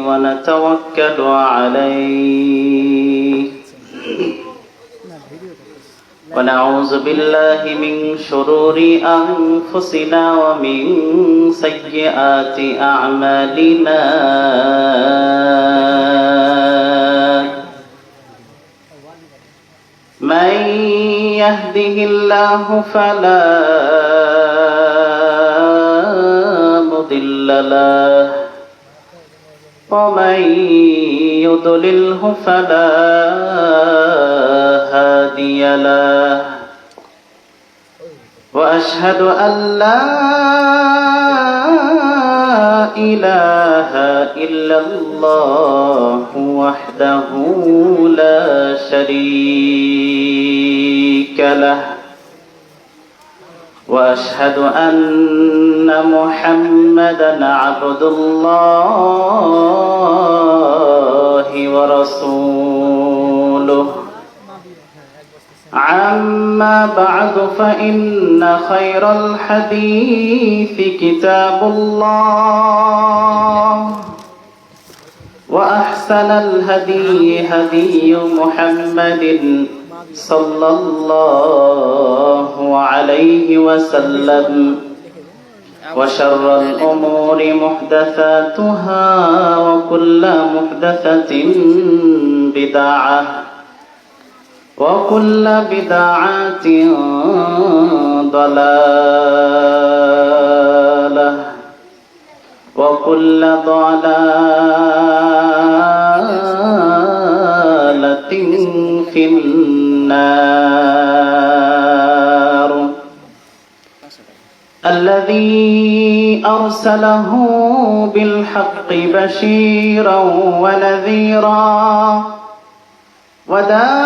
ونتوكل عليه ونعوذ بالله من شرور أنفسنا ومن سيئات أعمالنا من يهده الله فلا مضل له ومن يضلله فلا هادي له وأشهد أن لا إله إلا الله وحده لا شريك له وأشهد أن محمدًا عبد الله ورسوله عما بعد فإن خير الحديث كتاب الله وأحسن الهدي هدي محمد صلى الله عليه وسلم وشر الأمور محدثاتها وكل محدثة بدعة وكل بدعة ضلالة وكل ضلالة في النار الذي أرسله بالحق بشيرا ونذيرا وداعيا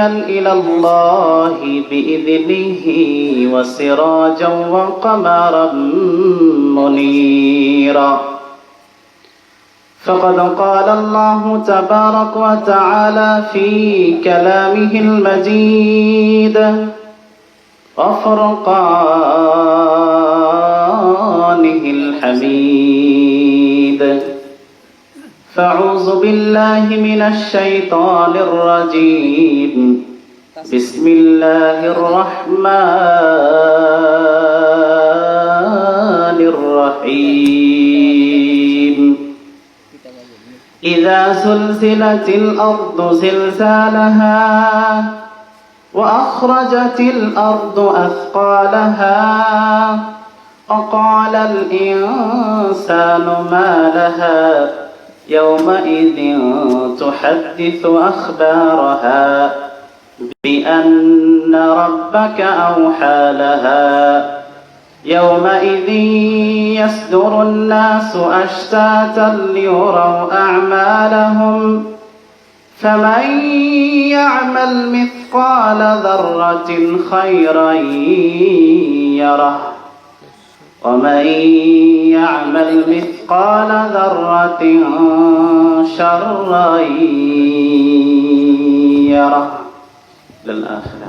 إلى الله بإذنه وسراجا وقمرا منيرا فقد قال الله تبارك وتعالى في كلامه المجيد وفرقانه الحميد فأعوذ بالله من الشيطان الرجيم بسم الله الرحمن الرحيم إذا زلزلت الأرض زلزالها وأخرجت الأرض أثقالها وقال الإنسان ما لها يومئذ تحدث أخبارها بأن ربك أوحى لها يومئذ يصدر الناس أشتاتا ليروا أعمالهم فمن يعمل مثقال ذرة خيرا يره ومن يعمل مثقال ذرة شرا يره للآخرة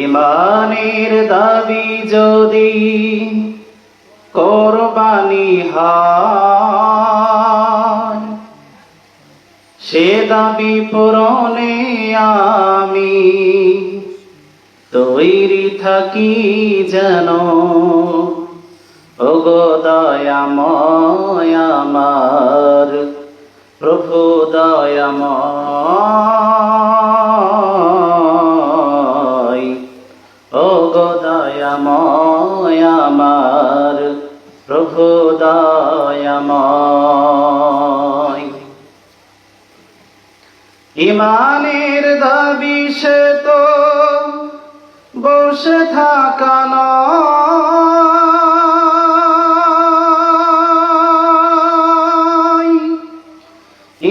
ইমানের দাবি যদি কোরবানি হয় সে দাবি পূরণে আমি তৈরি থাকি যেন ওগো দয়াময় আমার প্রভু দয়াময় ওগো দয়াময় আমার প্রভু দয়াময় ইমানের দাবি সে তো বসে থাকা নয়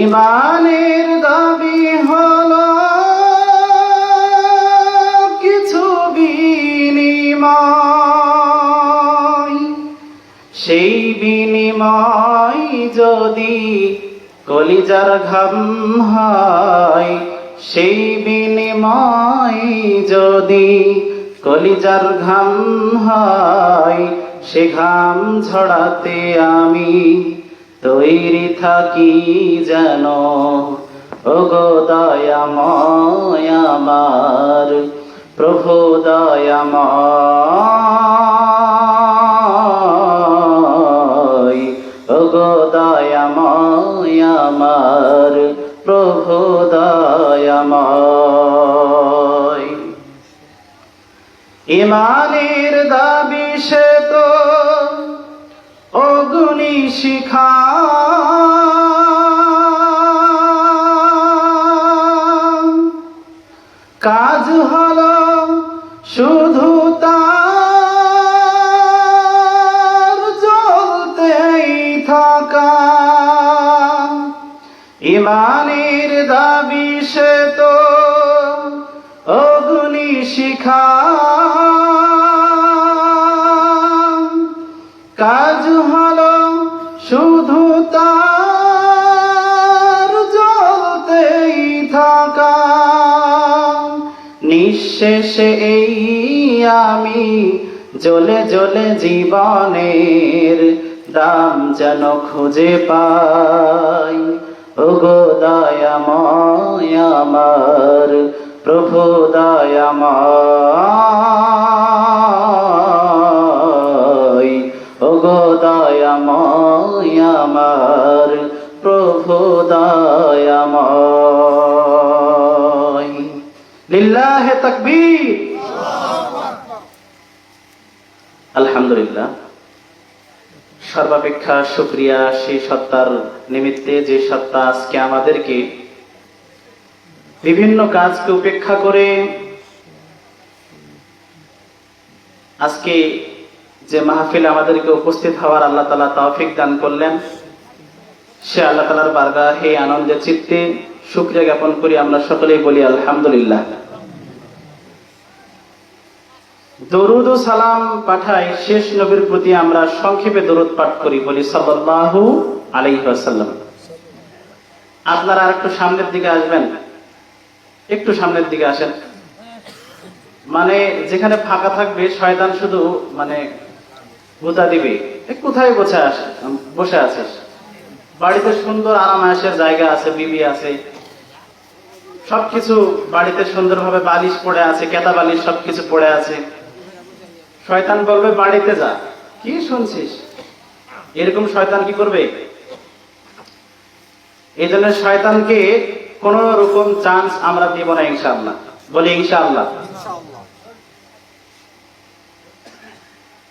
ইমানের দাবি হলো কিছু বিনিময় সেই বিনিময় যদি কলিজার ঘাম হয় সেই বিনিময় যদি কলিজার ঘাম হয় সে ঘাম ঝরাতে আমি তৈরি থাকি যেন। ওগো দয়াময় আমার প্রভু দয়াময়, ওগো দয়াময় আমার প্রভু দয়াময়। ইমানের দাবি সে তো অগ্নি শিখা, কাজ হলো শুধু তার জ্বলতেই থাকা। ইমানের দাবি সে তো অগ্নি শিখা, কাজ হলো শুধু তার জ্বলতেই থাকা। নিঃশেষে এই আমি জ্বলে জ্বলে জীবনের দাম যেন খুঁজে পাই। ওগো দয়াময় আমার প্রভু দয়াময়, ওগো দয়াময় আমার প্রভু দয়াময়। লিল্লাহে তাকবীর। আলহামদুলিল্লাহ, সর্বাপেক্ষা শুকরিয়া সেই সত্তার নিমিত্তে যে সত্তা আজকে আমাদেরকে বিভিন্ন কাজকে উপেক্ষা করে আজকে যে মাহফিলে আমাদেরকে উপস্থিত হওয়ার আল্লাহ তাআলা তৌফিক দান করলেন, সে আল্লাহ তাআলার বারগাহে আনন্দের চিত্তে শুকরিয়া জ্ঞাপন করি। আমরা সকলেই বলি আলহামদুলিল্লাহ। দরুদ ও সালাম পাঠাই শেষ নবীর প্রতি, আমরা সংক্ষেপে দরুদ পাঠ করি, বলি সাল্লাল্লাহু আলাইহি ওয়াসাল্লাম। আপনারা আরেকটু সামনের দিকে আসবেন, একটু সামনের দিকে আসেন। মানে যেখানে ফাঁকা থাকবে শয়তান শুধু মানে গুতা দিবে, কোথায় বসে আছিস? বাড়িতে সুন্দর আরাম আয়েশের জায়গা আছে, বিবি আছে, সবকিছু বাড়িতে সুন্দরভাবে বালিশ পড়ে আছে, কেতা বালিশ সবকিছু পড়ে আছে। শয়তান বলবে বাড়িতে যা, কি শুনছিস? এরকম শয়তান কি করবে? এই জন্য শয়তানকে কোন রকম চান্স আমরা দিব না ইনশাআল্লাহ, বলি ইনশাআল্লাহ।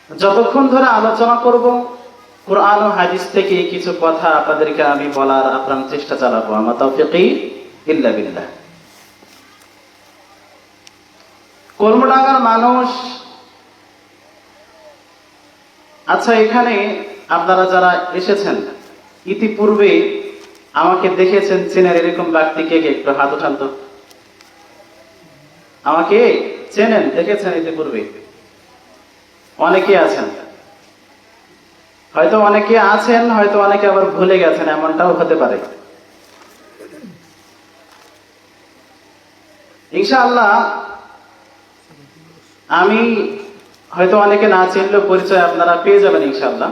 যতক্ষণ ধরে আলোচনা করব কুরআন ও হাদিস থেকে কিছু কথা আপনাদেরকে আমি বলার আপ্রাণ চেষ্টা চালাবো। আমা তাওফীকি ইল্লা বিল্লাহ। কর্মডাঙ্গার মানুষ, আচ্ছা এখানে আপনারা যারা এসেছেন ইতিপূর্বে আমাকে দেখেছেন, চেনেন এরকম ব্যক্তি কে কে? একটু হাত উঠান তো। আমাকে চেনেন, দেখেছেন ইতিপূর্বে? অনেকে আছেন, হয়তো অনেকে আছেন, হয়তো অনেকে আবার ভুলে গেছেন, এমনটাও হতে পারে। ইনশাআল্লাহ আমি হয়তো অনেকে না চিনলেও পরিচয় আপনারা পেয়ে যাবেন ইনশাআল্লাহ।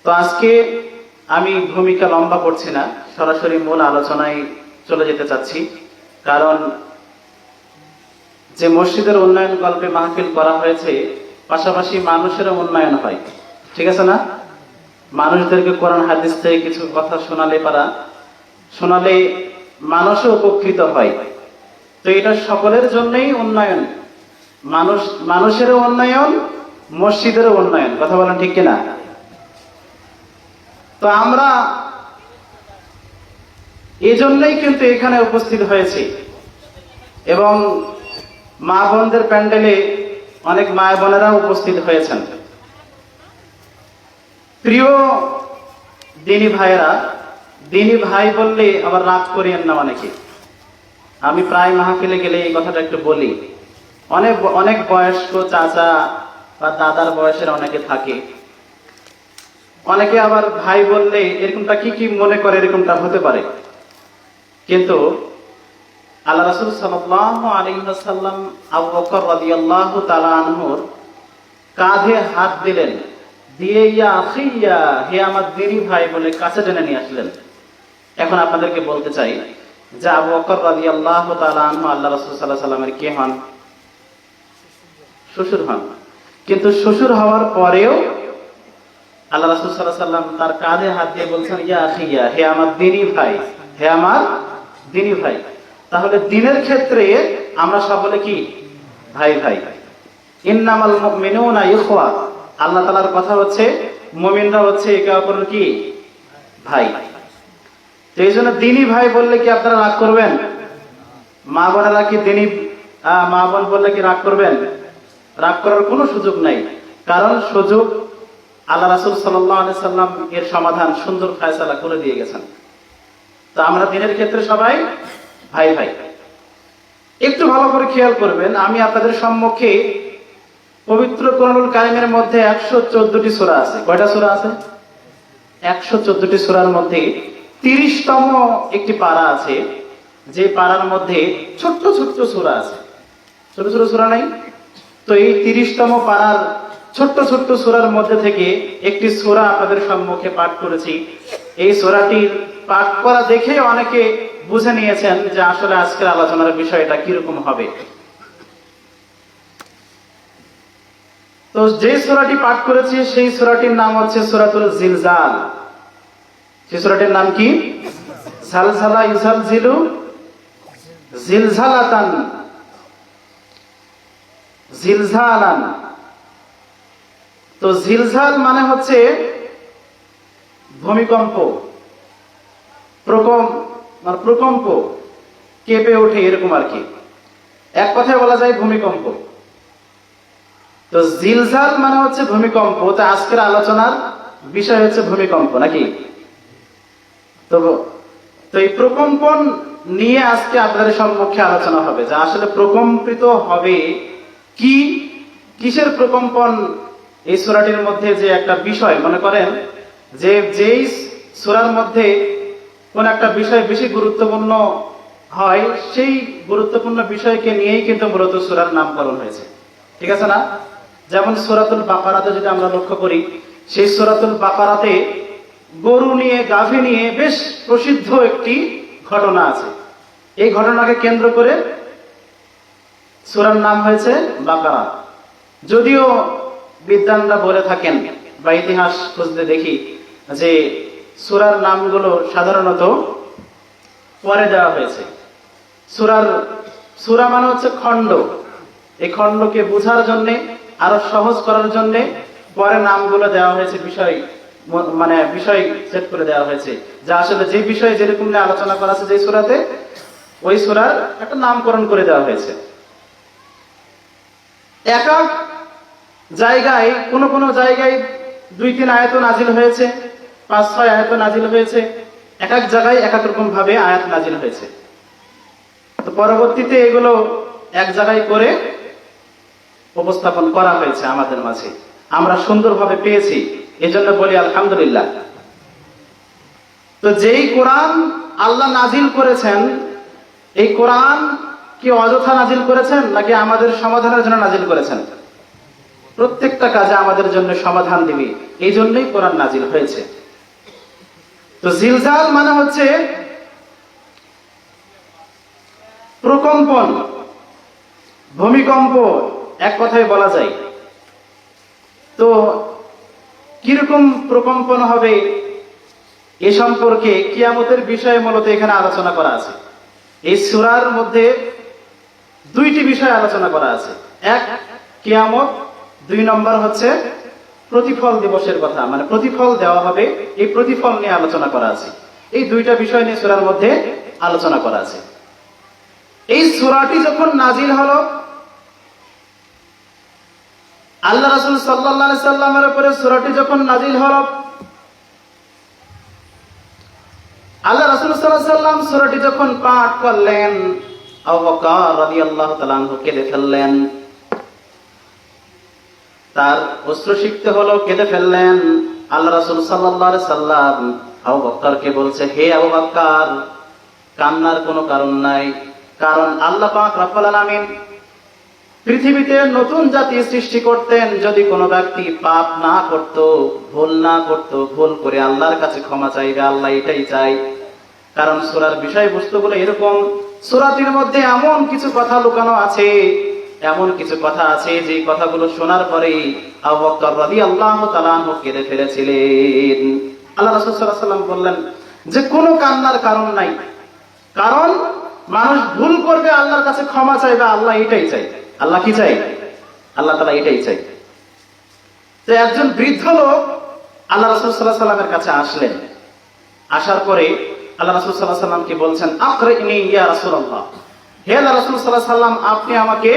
তো আজকে আমি ভূমিকা লম্বা করছি না, সরাসরি মূল আলোচনায় চলে যেতে চাচ্ছি। কারণ যে মসজিদের উন্নয়ন কল্পে মাহফিল করা হয়েছে, পাশাপাশি মানুষেরও উন্নয়ন হয়, ঠিক আছে না? মানুষদেরকে কোরআন হাদিস থেকে কিছু কথা শোনালে মানুষও উপকৃত হয়। তো এটা সকলের জন্যই উন্নয়ন, মানুষেরও উন্নয়ন, মসজিদেরও উন্নয়ন। কথা বলেন ঠিক কিনা? তো আমরা এই জন্যই কিন্তু এখানে উপস্থিত হয়েছি। এবং মা বোনদের প্যান্ডেলে অনেক মা বোনেরা উপস্থিত হয়েছেন। প্রিয় দিনী ভাইয়েরা, দিনী ভাই বললে আবার রাগ করিয়েন না অনেকে। আমি প্রায় মাহফিলে গেলে এই কথাটা একটু বলি। অনেক বয়স্ক চাচা বা দাদার বয়সের অনেকে থাকে, অনেকে আবার ভাই বললে এরকমটা কি মনে করে, এরকমটা হতে পারে। কিন্তু আল্লাহ রাসূল সাল্লাল্লাহু আলাইহি ওয়াসাল্লাম আবু বকর রাদিয়াল্লাহু তাআলা আনহুর কাঁধে হাত দিলেন, দিয়ে ইয়া আখিয়া, হে আমার দিনী ভাই বলে কাছে টেনে নিয়ে আসলেন। এখন আপনাদেরকে বলতে চাই যে আবু বকর রাদিয়াল্লাহু তাআলা আনহু আল্লাহ রাসূল সাল্লাল্লাহু আলাইহি ওয়াসাল্লামের কে হন? শ্বশুর হন। কিন্তু শ্বশুর হওয়ার পরেও আল্লাহ রাসূল সাল্লাল্লাহু আলাইহি ওয়াসাল্লাম তার কাঁধে হাত দিয়ে বলছেন ইয়া আখিয়া, হে আমার দিনী ভাই, হে আমার দিনী ভাই। তাহলে দিনের ক্ষেত্রে আমরা সকলে কি? ভাই ভাই। ইন্নামাল মুমিনুনা ইখওয়া, আল্লাহ তাআলার কথা হচ্ছে মুমিনরা হচ্ছে একে অপরের কি? ভাই। তো এই জন্য দিনী ভাই বললে কি আপনারা রাগ করবেন? মা বোনেরা কি দিনী মা বোন বললে কি রাগ করবেন? রাগ করার কোনো সুযোগ নাই। কারণ সুযোগ আল্লাহ রাসূল সাল্লাল্লাহু আলাইহি সাল্লাম এর সমাধান সুন্দর ফয়সালা করে দিয়ে গেছেন। তো আমরা দিনের ক্ষেত্রে সবাই ভাই ভাই। একটু ভালো করে খেয়াল করবেন, আমি আপনাদের সম্মুখে পবিত্র কোরআনুল কারীমের মধ্যে 114টি সূরা আছে। কয়টা সূরা আছে? 114টি সূরার মধ্যে 30তম একটি পারা আছে, যে পারার মধ্যে ছোট্ট ছোট্ট সূরা আছে। ছোট ছোট সূরা নাই? তো এই 30তম পারার ছোট্ট ছোট্ট সূরার মধ্যে থেকে একটি সূরা আপনাদের সম্মুখে পাঠ করেছি। এই সূরাটির পাঠ করা দেখে অনেকে বুঝে নিয়েছেন যে আসলে আজকের আলোচনার বিষয়টা কিরকম হবে। তো যে সূরাটি পাঠ করেছি সেই সূরাটির নাম হচ্ছে সূরাতুল জিলজাল। সেই সূরাটির নাম কি? জালজালা ইউজালজিলু জিলজালাতান জিলজালান। তো জিলজাল হচ্ছে ভূমিকম্প, প্রকম্প, কেঁপে ওঠে এরকম আর কি। এক কথায় বলা যায় ভূমিকম্প। তো জিলজাল হচ্ছে ভূমিকম্প। তো আজকের আলোচনার বিষয় হচ্ছে ভূমিকম্প, নাকি? তো এই প্রকম্পন নিয়ে আজকে আপনাদের সম্মুখে আলোচনা হবে যে আসলে প্রকম্পিত হবে কি, কিসের প্রকম্পন। এই সূরাটির মধ্যে যে একটা বিষয়, মনে করেন যে যেই সূরার মধ্যে কোন একটা বিষয় বেশি গুরুত্বপূর্ণ হয়, সেই গুরুত্বপূর্ণ বিষয়কে নিয়েই কিন্তু মূলত সূরার নামকরণ হয়েছে, ঠিক আছে না? যেমন সূরাতুল বাকারাতে যদি আমরা লক্ষ্য করি, সেই সূরাতুল বাকারাতে গরু নিয়ে, গাভী নিয়ে বেশ প্রসিদ্ধ একটি ঘটনা আছে। এই ঘটনাকে কেন্দ্র করে সূরার নাম হয়েছে বাকারা। যদিও বিদ্বানরা বলে থাকেন বা ইতিহাস খুঁজতে দেখি যে সূরার নামগুলো সাধারণত পরে দেওয়া হয়েছে। সূরা হচ্ছে খণ্ড। এই খণ্ডকে বোঝার জন্য, আরো সহজ করার জন্য পরে নামগুলো দেওয়া হয়েছে, বিষয় সেট করে দেওয়া হয়েছে, যা আসলে যে বিষয়ে যেরকম নিয়ে আলোচনা করা আছে যে সূরাতে, ওই সূরার একটা নামকরণ করে দেওয়া হয়েছে। এক এক জায়গায় কোন জায়গায় 2-3 আয়াত নাজিল হয়েছে, 5-6 আয়াত নাজিল হয়েছে। এক এক জায়গায় এক এক রকম ভাবে আয়াত নাজিল হয়েছে। তো পরবর্তীতে এগুলো এক জায়গায় করে উপস্থাপন করা হয়েছে আমাদের মাঝে, আমরা সুন্দরভাবে পেয়েছি, এজন্য বলি আলহামদুলিল্লাহ। তো যেই কোরআন আল্লাহ নাজিল করেছেন, এই কোরআন কি অযথা নাজিল করেছেন নাকি আমাদের সমাধানের জন্য নাজিল করেছেন? প্রত্যেকটা কাজে আমাদের জন্য সমাধান দিবি, এই জন্যই কোরআন নাজিল হয়েছে। তো জিলজাল হচ্ছে প্রকম্পন, ভূমিকম্প, এক কথায় বলা যায়। তো কিরকম প্রকম্পন হবে এ সম্পর্কে কিয়ামতের বিষয়ে মূলত এখানে আলোচনা করা আছে। এই সূরার মধ্যে 2টি বিষয় আলোচনা করা আছে। এক, কিয়ামত। 2 নম্বর হচ্ছে প্রতিফল দিবসের কথা, প্রতিফল দেওয়া হবে, এই প্রতিফল নিয়ে আলোচনা করা আছে। এই 2টা বিষয় নিয়ে সূরার মধ্যে আলোচনা করা আছে। এই সূরাটি যখন নাজিল হলো, আল্লাহ রাসূল সাল্লাল্লাহু আলাইহি সাল্লামের উপরে সূরাটি যখন নাজিল হলো, আল্লাহ রাসূল সাল্লাল্লাহু আলাইহি সাল্লাম সূরাটি যখন পাঠ করলেন, আবু বকর রাদিয়াল্লাহু তাআলা আনহু কেঁদে ফেললেন। তার অশ্রুসিক্ত হলো, কেঁদে ফেললেন। আল্লাহ রাসূল সাল্লাল্লাহু আলাইহি সাল্লাম আবু বকরকে বলছে, হে আবু বকর, কান্নার কোনো কারণ নাই, কারণ আল্লাহ পাক রব্বুল আলামিন পৃথিবীতে নতুন জাতি সৃষ্টি করতেন, যদি কোনো ব্যক্তি পাপ না করত, ভুল না করত, ভুল করে আল্লাহর কাছে ক্ষমা চাইবে, আল্লাহ এটাই চাই। কারণ সূরার বিষয়বস্তুগুলো এরকম, সূরাটির মধ্যে এমন কিছু কথা লুকানো আছে, এমন কিছু কথা আছে যে কথাগুলো শোনার পরেই আবু বকর রাদিয়াল্লাহু তাআলা আনহু কেঁদে ফেলেছিলেন। আল্লাহ রাসূল সাল্লাল্লাহু আলাইহি ওয়াসাল্লাম বললেন যে কোনো কান্নার কারণ নাই, কারণ মানুষ ভুল করবে, আল্লাহর কাছে ক্ষমা চাইবে, আল্লাহ এটাই চাই। আল্লাহ কি চাই? আল্লাহ তাআলা এটাই চাই। তো একজন বৃদ্ধ লোক আল্লাহ রাসূল সাল্লাল্লাহু আলাইহি ওয়াসাল্লামের কাছে আসলেন। আসার পরে আল্লাহ রাসূল সাল্লাল্লাহু আলাইহি ওয়াসাল্লামকে বলছেন, আকরিনি ইয়া রাসূলুল্লাহ, হে আল্লাহ রাসূল সাল্লাল্লাহু আলাইহি ওয়াসাল্লাম, আপনি আমাকে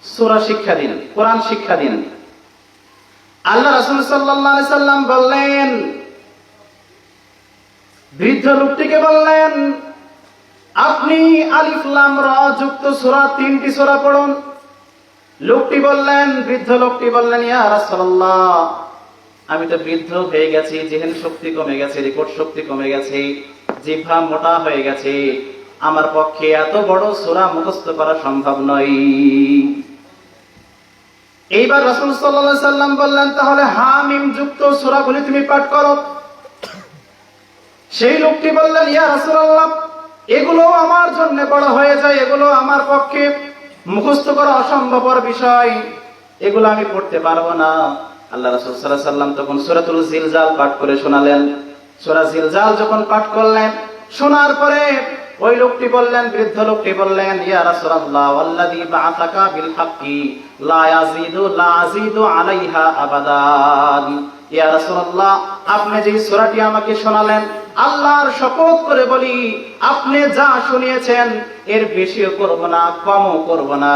সূরা শিক্ষা দিন, কোরআন শিক্ষা দিন। আল্লাহ রাসূল সাল্লাল্লাহু আলাইহি ওয়াসাল্লাম বললেন, বৃদ্ধ লোকটিকে বললেন, আপনি আলিফ লাম রা যুক্ত সূরা 3টি সূরা পড়ুন। লোকটি বললেন, বৃদ্ধ লোকটি বললেন, ইয়া রাসূলুল্লাহ, আমি তো বৃদ্ধ হয়ে গেছি, জিহ্বা শক্তি কমে গেছে, রেকর্ড শক্তি কমে গেছে, জিহ্বা মোটা হয়ে গেছে, আমার পক্ষে এত বড় সূরা মুখস্থ করা সম্ভব নয়। এইবার রাসূল সাল্লাল্লাহু আলাইহি সাল্লাম বললেন, তাহলে হামিম যুক্ত সূরাগুলি তুমি পাঠ করো। সেই লোকটি বললেন, ইয়া রাসূলুল্লাহ, এগুলো আমার জন্য বড় হয়ে যায়, এগুলো আমার পক্ষে মুখস্থ করা অসম্ভবপর বিষয়, এগুলো আমি পড়তে পারবো না। আল্লাহ রাসূল সাল্লাল্লাহু আলাইহি সাল্লাম তখন সূরাতুল জিলজাল পাঠ করে শোনালেন। সূরা জিলজাল যখন পাঠ করলেন, শোনার পরে ওই লোকটি বললেন, বৃদ্ধ লোকটি বললেন, ইয়া রাসূলুল্লাহ, ওয়াল্লাযী বা'আসাকা বিল হাক্কি লা ইয়াজিদু আলাইহা আবাদান। ইয়া রাসূলুল্লাহ, আপনি যে সূরাটি আমাকে শোনালেন, আল্লাহর শপথ করে বলি, আপনি যা শুনিয়েছেন এর বেশিও করব না, কমও করব না।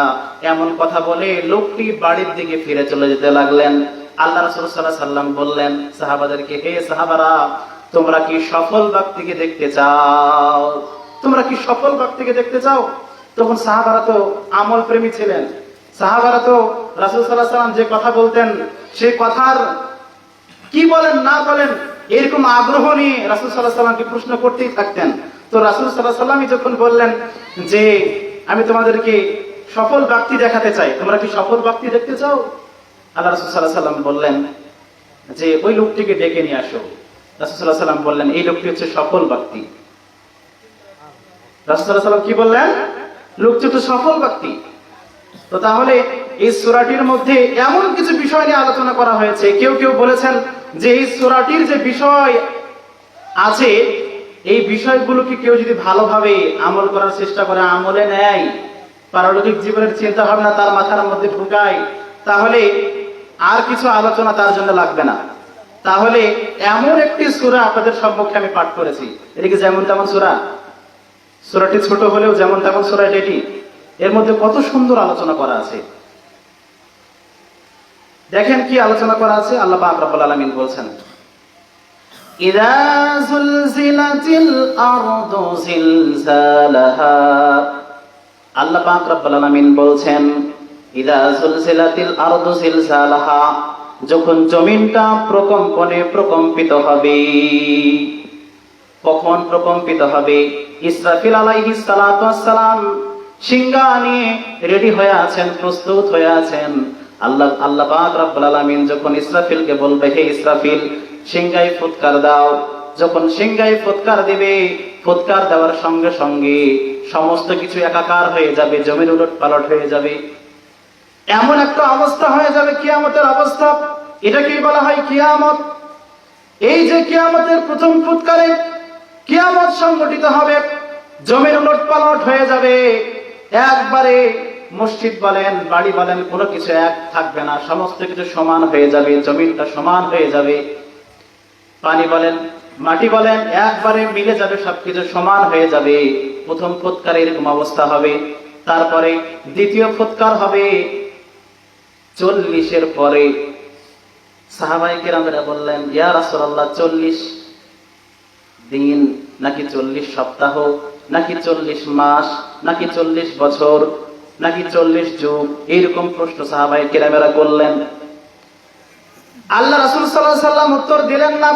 এমন কথা বলে লোকটি বাড়ির দিকে ফিরে চলে যেতে লাগলেন। আল্লাহ রাসূল সাল্লাল্লাহু আলাইহি সাল্লাম বললেন সাহাবাদেরকে, হে সাহাবারা, তোমরা কি সফল ব্যক্তিকে দেখতে চাও? তোমরা কি সফল ব্যক্তিকে দেখতে চাও? তখন সাহাবারা তো আমল প্রেমী ছিলেন। সাহাবারা তো রাসূল সাল্লাল্লাহু আলাইহি সাল্লাম যে কথা বলতেন, সেই কথার কি বলেন না বলেন এরকম আগ্রহ নিয়ে রাসূল সাল্লাল্লাহু আলাইহি সাল্লামকে প্রশ্ন করতেই থাকতেন। তো রাসূল সাল্লাল্লাহু আলাইহি সাল্লামই যখন বললেন যে আমি তোমাদেরকে সফল ব্যক্তি দেখাতে চাই, তোমরা কি সফল ব্যক্তি দেখতে চাও? আল্লাহ রাসূল সাল্লাল্লাহু আলাইহি সাল্লাম বললেন যে ওই লোকটিকে ডেকে নিয়ে আসো। রাসূল সাল্লাল্লাহু আলাইহি সাল্লাম বললেন, এই লোকটি হচ্ছে সফল ব্যক্তি। রাসূল সাল্লাল্লাহু আলাইহি সাল্লাম কি বললেন? লোকটি তো সফল ব্যক্তি। তো তাহলে এই সূরাটির মধ্যে এমন কিছু বিষয় নিয়ে আলোচনা করা হয়েছে। কেউ কেউ বলেছেন যে এই সূরাটির যে বিষয় আছে, এই বিষয়গুলোকে কেউ যদি ভালোভাবে আমল করার চেষ্টা করে, আমলে নেয়, পারলৌকিক জীবনের চিন্তা ভাবনা তার মাথার মধ্যে ঢুকায়, তাহলে আর কিছু আলোচনা তার জন্য লাগবে না। তাহলে এমন একটি সূরা আপনাদের সম্মুখে আমি পাঠ করেছি, এদিকে যেমন তেমন সূরা, সূরাটি ছোট হলেও যেমন তেমন সূরা এটি, এর মধ্যে কত সুন্দর আলোচনা করা আছে। দেখেন কি আলোচনা করা আছে। আল্লাহ পাক রব্বুল আলামিন বলছেন, ইযা যুলজিলাতিল আরদু জিলজালাহা। আল্লাহ পাক রব্বুল আলামিন বলছেন, ইযা যুলজিলাতিল আরদু জিলজালাহা, যখন জমিনটা প্রকম্পনে প্রকম্পিত হবে। কখন প্রকম্পিত হবে? ইসরাফিল আলাইহিস সালাতু ওয়াস সালাম সিংহা নিয়ে রেডি হয়ে আছেন, প্রস্তুত হয়ে আছেন। আল্লাহ পাক রব্বুল আলামিন যখন ইসরাফিলকে বলবে, হে ইসরাফিল, সিংহায় ফুৎকার দাও। যখন সিংহায় ফুৎকার দিবে, ফুৎকার দেওয়ার সঙ্গে সঙ্গে সমস্ত কিছু একাকার হয়ে যাবে, জমির উলটপালট হয়ে যাবে। এমন একটা অবস্থা হয়ে যাবে কিয়ামতের অবস্থা। এটাকেই বলা হয় কিয়ামত। এই যে কিয়ামতের প্রথম ফুৎকারে কিয়ামত সংঘটিত হবে, জমির উলটপালট হয়ে যাবে, একবারে মসজিদ বলেন, বাড়ি বলেন, কোনো কিছু এক থাকবে না, সমস্ত কিছু সমান হয়ে যাবে, জমিনটা সমান হয়ে যাবে। পানি বলেন, মাটি বলেন, একবারে মিলে যাবে, সবকিছু সমান হয়ে যাবে। প্রথম ফুৎকারে এরকম অবস্থা হবে। তারপরে দ্বিতীয় ফুৎকার হবে 40-এর পরে। সাহাবায়ে কেরামেরা বললেন, ইয়া রাসূলুল্লাহ, 40 দিন নাকি 40 সপ্তাহ নাকি 40 মাস নাকি 40 বছর নাকি 40 যুগ? এইরকম প্রশ্ন সাহাবায়ে কেরামেরা করলেন। আল্লাহ রাসূল সাল্লাল্লাহু আলাইহি সাল্লাম উত্তর দিলেন না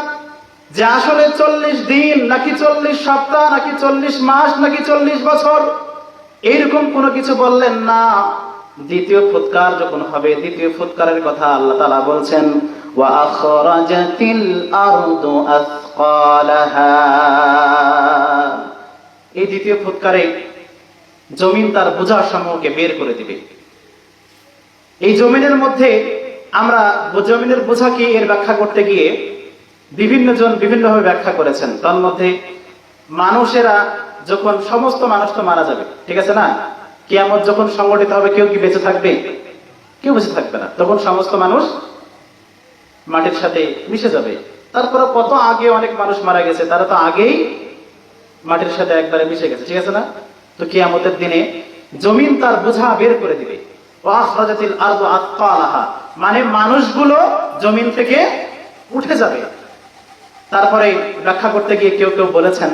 যে আসলে 40 দিন নাকি 40 সপ্তাহ নাকি 40 মাস নাকি 40 বছর। এইরকম কোনো কিছু বললেন না। দ্বিতীয় ফুৎকার যখন হবে, দ্বিতীয় ফুৎকারের কথা আল্লাহ তাআলা বলছেন, ওয়া আখরাজাতিল আরদু আসকালাহা। এই দ্বিতীয় ফুৎকারে জমিন তার বোঝা সমূহকে বের করে দিবে। এই জমিনের মধ্যে আমরা জমিনের বোঝা কি, এর ব্যাখ্যা করতে গিয়ে বিভিন্ন জন বিভিন্নভাবে ব্যাখ্যা করেছেন। তার মধ্যে মানুষেরা যখন, সমস্ত মানুষ তো মারা যাবে, ঠিক আছে না? কিয়ামত যখন সংগঠিত হবে, কেউ কি বেঁচে থাকবে? কেউ বেঁচে থাকবে না। তখন সমস্ত মানুষ মাটির সাথে মিশে যাবে। তারপরে কত আগে অনেক মানুষ মারা গেছে, তারা তো আগেই মাটির সাথে একবারে মিশে গেছে, ঠিক আছে না? তো কিয়ামতের দিনে জমিন তার বোঝা বের করে দিবে। ওয়া আখরাজাতিল আরদু আতকালাহা, মানে মানুষগুলো জমিন থেকে উঠে যাবে। তারপরে ব্যাখ্যা করতে গিয়ে কেউ কেউ বলেছেন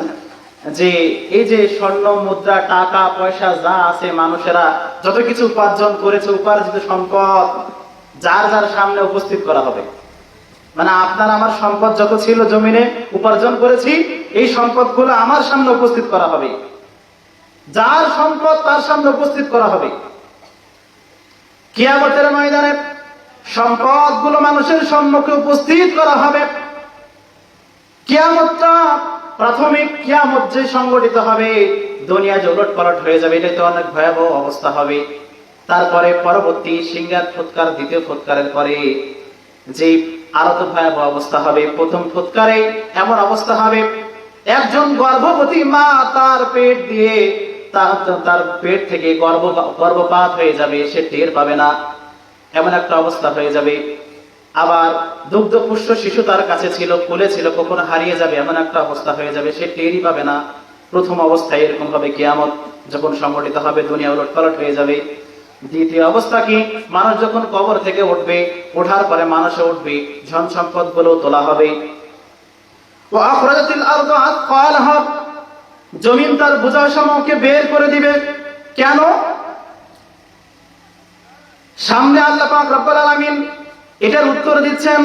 যে এই যে স্বর্ণ মুদ্রা টাকা পয়সা যা আছে, মানুষেরা যত কিছু উপার্জন করেছে, উপার্জিত সম্পদ যার যার সামনে উপস্থিত করা হবে। মানে আপনার আমার সম্পদ যত ছিল জমিনে উপার্জন করেছি, এই সম্পদগুলো আমার সামনে উপস্থিত করা হবে। যার সম্পদ তার সামনে উপস্থিত করা হবে। কিয়ামতের ময়দানে সম্পদগুলো মানুষের সম্মুখে উপস্থিত করা হবে। কিয়ামতটা প্রাথমিক কিয়ামত যে সংগঠিত হবে, দুনিয়া যে উলটপালট হয়ে যাবে, এটা তো অনেক ভয়াবহ অবস্থা হবে। তারপরে পরবর্তী সিংহাত ফুৎকার, দ্বিতীয় ফুৎকারের পরে যে আরো তো ভয়াবহ অবস্থা হবে। প্রথম ফুৎকারে এমন অবস্থা হবে, একজন গর্ভবতী মা তার পেট দিয়ে, তার পেট থেকে গর্ভপাত হয়ে যাবে, সে টের পাবে না, এমন একটা অবস্থা হয়ে যাবে। আবার দুগ্ধপুষ্ট শিশু তার কাছে ছিল, কোলে ছিল, কখনো হারিয়ে যাবে, এমন একটা অবস্থা হয়ে যাবে, সে টেরই পাবে না। প্রথম অবস্থায় এরকম ভাবে কিয়ামত যখন সংগঠিত হবে, দুনিয়া উলটপালট হয়ে যাবে। দ্বিতীয় অবস্থা কি, মানুষ যখন কবর থেকে উঠবে, ওঠার পরে মানুষে উঠবে, ধন সম্পদ গুলো তোলা হবে। ওয়া আখরাজাতিল আরদু আতকালাহা, জমিন তার বোঝা সমূহকে বের করে দিবে। কেন? সামনে আল্লাহ পাক রব্বুল আলামিন এটার উত্তর দিচ্ছেন।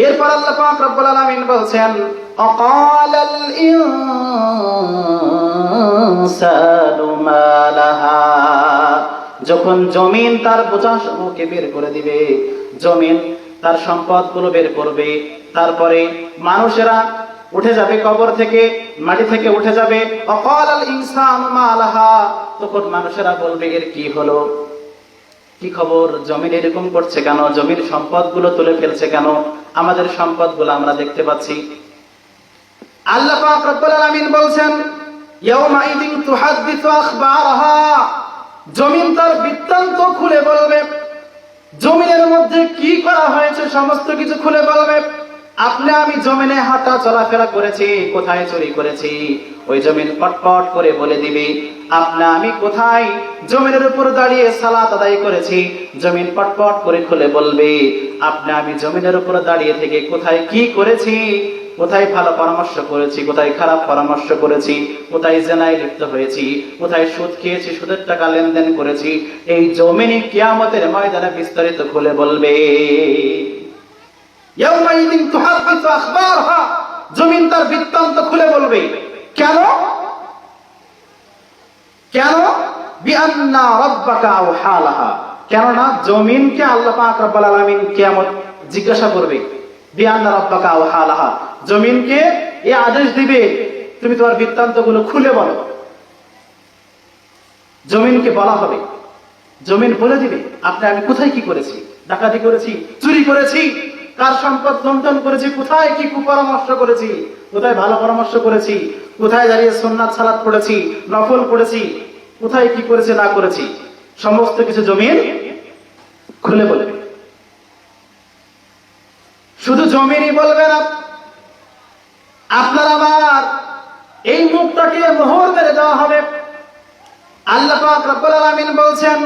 এরপর আল্লাহ পাক রব্বুল আলামিন বলছেন, আকালাল ইনসানু মা লাহা, যখন জমিন তার বোঝা সমূহকে বের করে দিবে, জমিন তার সম্পদগুলো বের করবে, তারপরে মানুষেরা উঠে যাবে কবর থেকে, মাটি থেকে উঠে যাবে। আকালাল ইনসানু মা লাহা, তখন মানুষেরা বলবে, এর কি হলো, কি খবর, জমিন এরকম করছে কেন, জমির সম্পদগুলো তুলে ফেলছে কেন, আমাদের সম্পদগুলো আমরা দেখতে পাচ্ছি। আল্লাহ পাক রব্বুল আলামিন বলছেন, ইয়াউমাইদিন তুহাদ্দিসু আখবারাহা, জমিন তার বৃত্তান্ত খুলে বলবে, জমিনের মধ্যে কি করা হয়েছে সমস্ত কিছু খুলে বলবে। আপনি আমি জমিনে হাঁটা চলাফেরা করেছি, কোথায় চুরি করেছি, ওই জমিন পটপট করে বলে দিবে। আপনি আমি কোথায় জমিনের উপর দাঁড়িয়ে সালাত আদায় করেছি, জমিন পটপট করে খুলে বলবে। আপনি আমি জমিনের উপর দাঁড়িয়ে থেকে কোথায় কি করেছি, কোথায় ভালো পরামর্শ করেছি, কোথায় খারাপ পরামর্শ করেছি, কোথায় জেনায় লিপ্ত হয়েছি, কোথায় সুদ খেয়েছি, সুদের টাকা লেনদেন করেছি, এই জমিনে কিয়ামতের ময়দানে বিস্তারিত খুলে বলবে। ইয়াউমাইদিন তুহাদ্দিসু আখবারহা, জমিন তার বৃত্তান্ত খুলে বলবে। কেন? কেন? বিআন্না রাব্বাকা আওহা লাহা, কেননা জমিনকে আল্লাহ পাক রব্বুল আলামিন কিয়ামত জিজ্ঞাসা করবে। বিআন্না রাব্বাকা আওহা লাহা, জমিনকে এই আদেশ দিবে, তুমি তোমার বৃত্তান্তগুলো খুলে বলো। জমিনকে বলা হবে, জমিন বলে দিবে, আপনি আমি কোথায় কি করেছি, ডাকাতি করেছি, চুরি করেছি, কার সম্পদ লুণ্ঠন করেছি, কোথায় কি কুপরামর্শ করেছি, কোথায় ভালো পরামর্শ করেছি, কোথায় দাঁড়িয়ে সুন্নাত সালাত পড়েছি, নফল পড়েছি, কোথায় কি করেছি না করেছি, সমস্ত কিছু জমিন খুলে বলবে। শুধু জমিনই বলবে না, আপনার আমার এই মুখটাকে মোহর মেরে দেওয়া হবে। আল্লাহ পাক রব্বুল আলামিন বলছেন,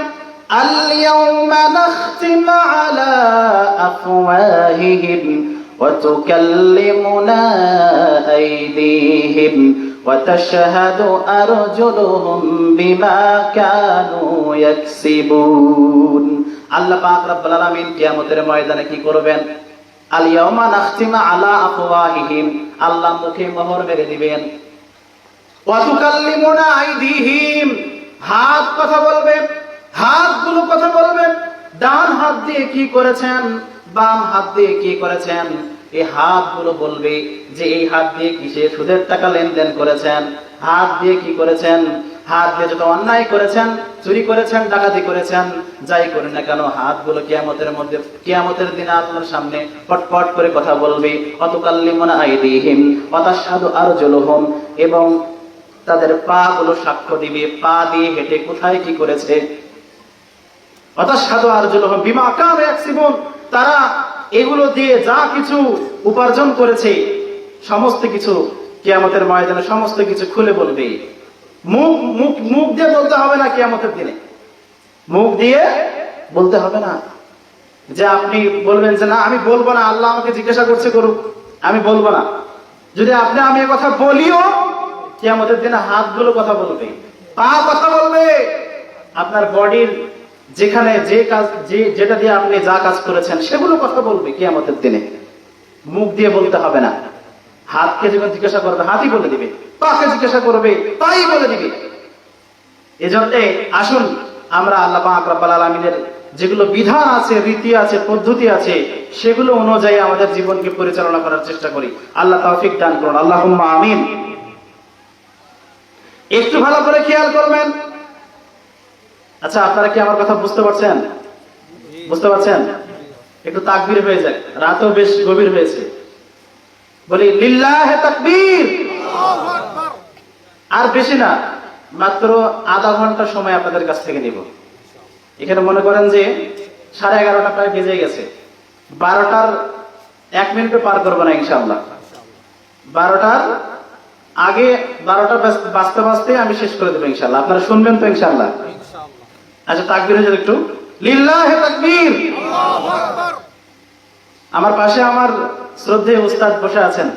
আল-ইয়াওমা নাখতিমু আলা আফওয়াহিহিম ওয়া তুকাল্লিমুনা আইদিহিম ওয়া তাশহাদু আরজুলুহুম বিমা কানু ইয়াকসিবুন। আল্লাহ পাক রব্বুল আলামিন কিয়ামতের ময়দানে কি করবেন? আল-ইয়াওমা নাখতিমু আলা আফওয়াহিহিম, আল্লাহ মুখে মোহর মেরে দিবেন। ওয়া তুকাল্লিমুনা আইদিহিম, হাত কথা বলবে, হাতগুলো কথা বলবে। ডান হাত দিয়ে কি করেছেন, বাম হাত দিয়ে কি করেছেন, এই হাতগুলো বলবে যে এই হাত দিয়ে কিসে সুদের টাকা লেনদেন করেছেন, হাত দিয়ে কি করেছেন, হাত দিয়ে যত অন্যায় করেছেন, চুরি করেছেন, ডাকাতি করেছেন, যাই করেন না কেন, হাতগুলো কিয়ামতের দিনে আল্লাহর সামনে পটপট করে কথা বলবে। অতুকাল্লিমুনা আইদিহিম ওয়া তাশহাদু আরজুলুহুম, এবং তাদের পা গুলো সাক্ষ্য দিবে, পা দিয়ে হেঁটে কোথায় কি করেছে। ওয়াতাশহাদু আরজুলুহুম বিমা কানু ইয়াকসিবুন, তারা এগুলো দিয়ে যা কিছু উপার্জন করেছে সমস্ত কিছু কিয়ামতের ময়দানে সমস্ত কিছু খুলে বলবে। মুখ দিয়ে বলতে হবে না কিয়ামতের দিনে, মুখ দিয়ে বলতে হবে না যে আপনি বলবেন যে না আমি বলবো না, আল্লাহ আমাকে জিজ্ঞাসা করছে করুক, আমি বলবো না। যদি আমি এ কথা বলিও, কিয়ামতের দিনে হাতগুলো কথা বলবে, পা কথা বলবে, আপনার বডির যেখানে যে কাজ যেটা দিয়ে আপনি যা কাজ করেছেন সেগুলো কথা বলবে কিয়ামতের দিনে। মুখ দিয়ে বলতে হবে না। হাতকে যখন জিজ্ঞাসা করবে হাতই বলে দিবে, পাকে জিজ্ঞাসা করবে তাই বলে দিবে। এজন্য আসুন আমরা আল্লাহ পাক রব্বুল আলামিনের যেগুলো বিধান আছে, রীতি আছে, পদ্ধতি আছে, সেগুলো অনুযায়ী আমাদের জীবনকে পরিচালনা করার চেষ্টা করি। আল্লাহ তৌফিক দান করুন, আল্লাহুম্মা আমিন। একটু ভালো করে খেয়াল করবেন। আচ্ছা, আপনারা কি আমার কথা বুঝতে পারছেন? বুঝতে পারছেন? একটু তাকবীর হয়ে যায়, রাতও বেশ গভীর হয়েছে। বলি লিল্লাহে তাকবীর। আর বেশি না, মাত্র আধা ঘন্টা সময় আপনাদের কাছ থেকে নিব। এখানে মনে করেন যে 11:30 প্রায় বেজে গেছে, 12টার 1 মিনিটও পার করবো না ইনশাআল্লাহ। 12টার আগে 12টা বাজতে বাজতে আমি শেষ করে দেবো ইনশাআল্লাহ। আপনারা শুনবেন তো ইনশাআল্লাহ? আচ্ছা, তাকবীর হয়ে যাবে একটু, লিল্লাহে তাকবীর। আমার পাশে আমার শ্রদ্ধেয় উস্তাদ বসে আছেন,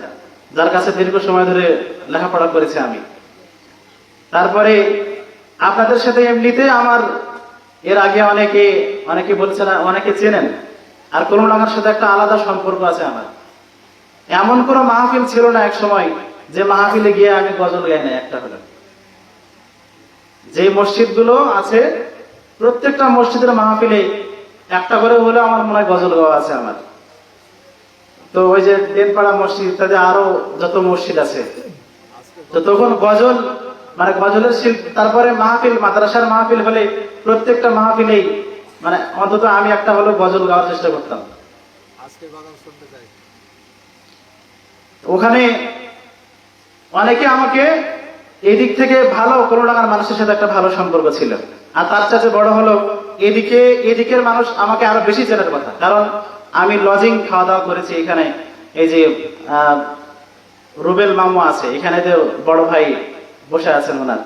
যার কাছে দীর্ঘ সময় ধরে লেখাপড়া করেছে আমি। তারপরে আপনাদের সাথে এমনিতে আমার এর আগে অনেকে বলছেন, অনেকে চেনেন, আর কলমডাঙ্গার সাথে একটা আলাদা সম্পর্ক আছে আমার। এমন কোন মাহফিল ছিল না এক সময় যে মাহফিলে গিয়ে আমি গজল গাই না একটা হলো। যে মসজিদগুলো আছে প্রত্যেকটা মসজিদের মাহফিলে একটা করে হলে আমার মনে হয় গজল গাওয়া আছে আমার। তো ওই যে দেনপাড়া মসজিদ, তাদের আরো যত মসজিদ আছে, তো তখন গজল মানে গজলের শিল্প। তারপরে মাহফিল, মাদ্রাসার মাহফিল হলে প্রত্যেকটা মাহফিলেই মানে অন্তত আমি একটা হলো গজল গাওয়ার চেষ্টা করতাম। ওখানে অনেকে আমাকে এই দিক থেকে ভালো, কলমডাঙ্গার মানুষের সাথে একটা ভালো সম্পর্ক ছিল। আর তার চাইতে বড় হলো এদিকের মানুষ আমাকে আরো বেশি চেনার কথা, কারণ আমি লজিং খাওয়া দাওয়া করেছি এখানে। এই যে রুবেল মামু আছে এখানে, যে বড় ভাই বসে আছেন ওনার,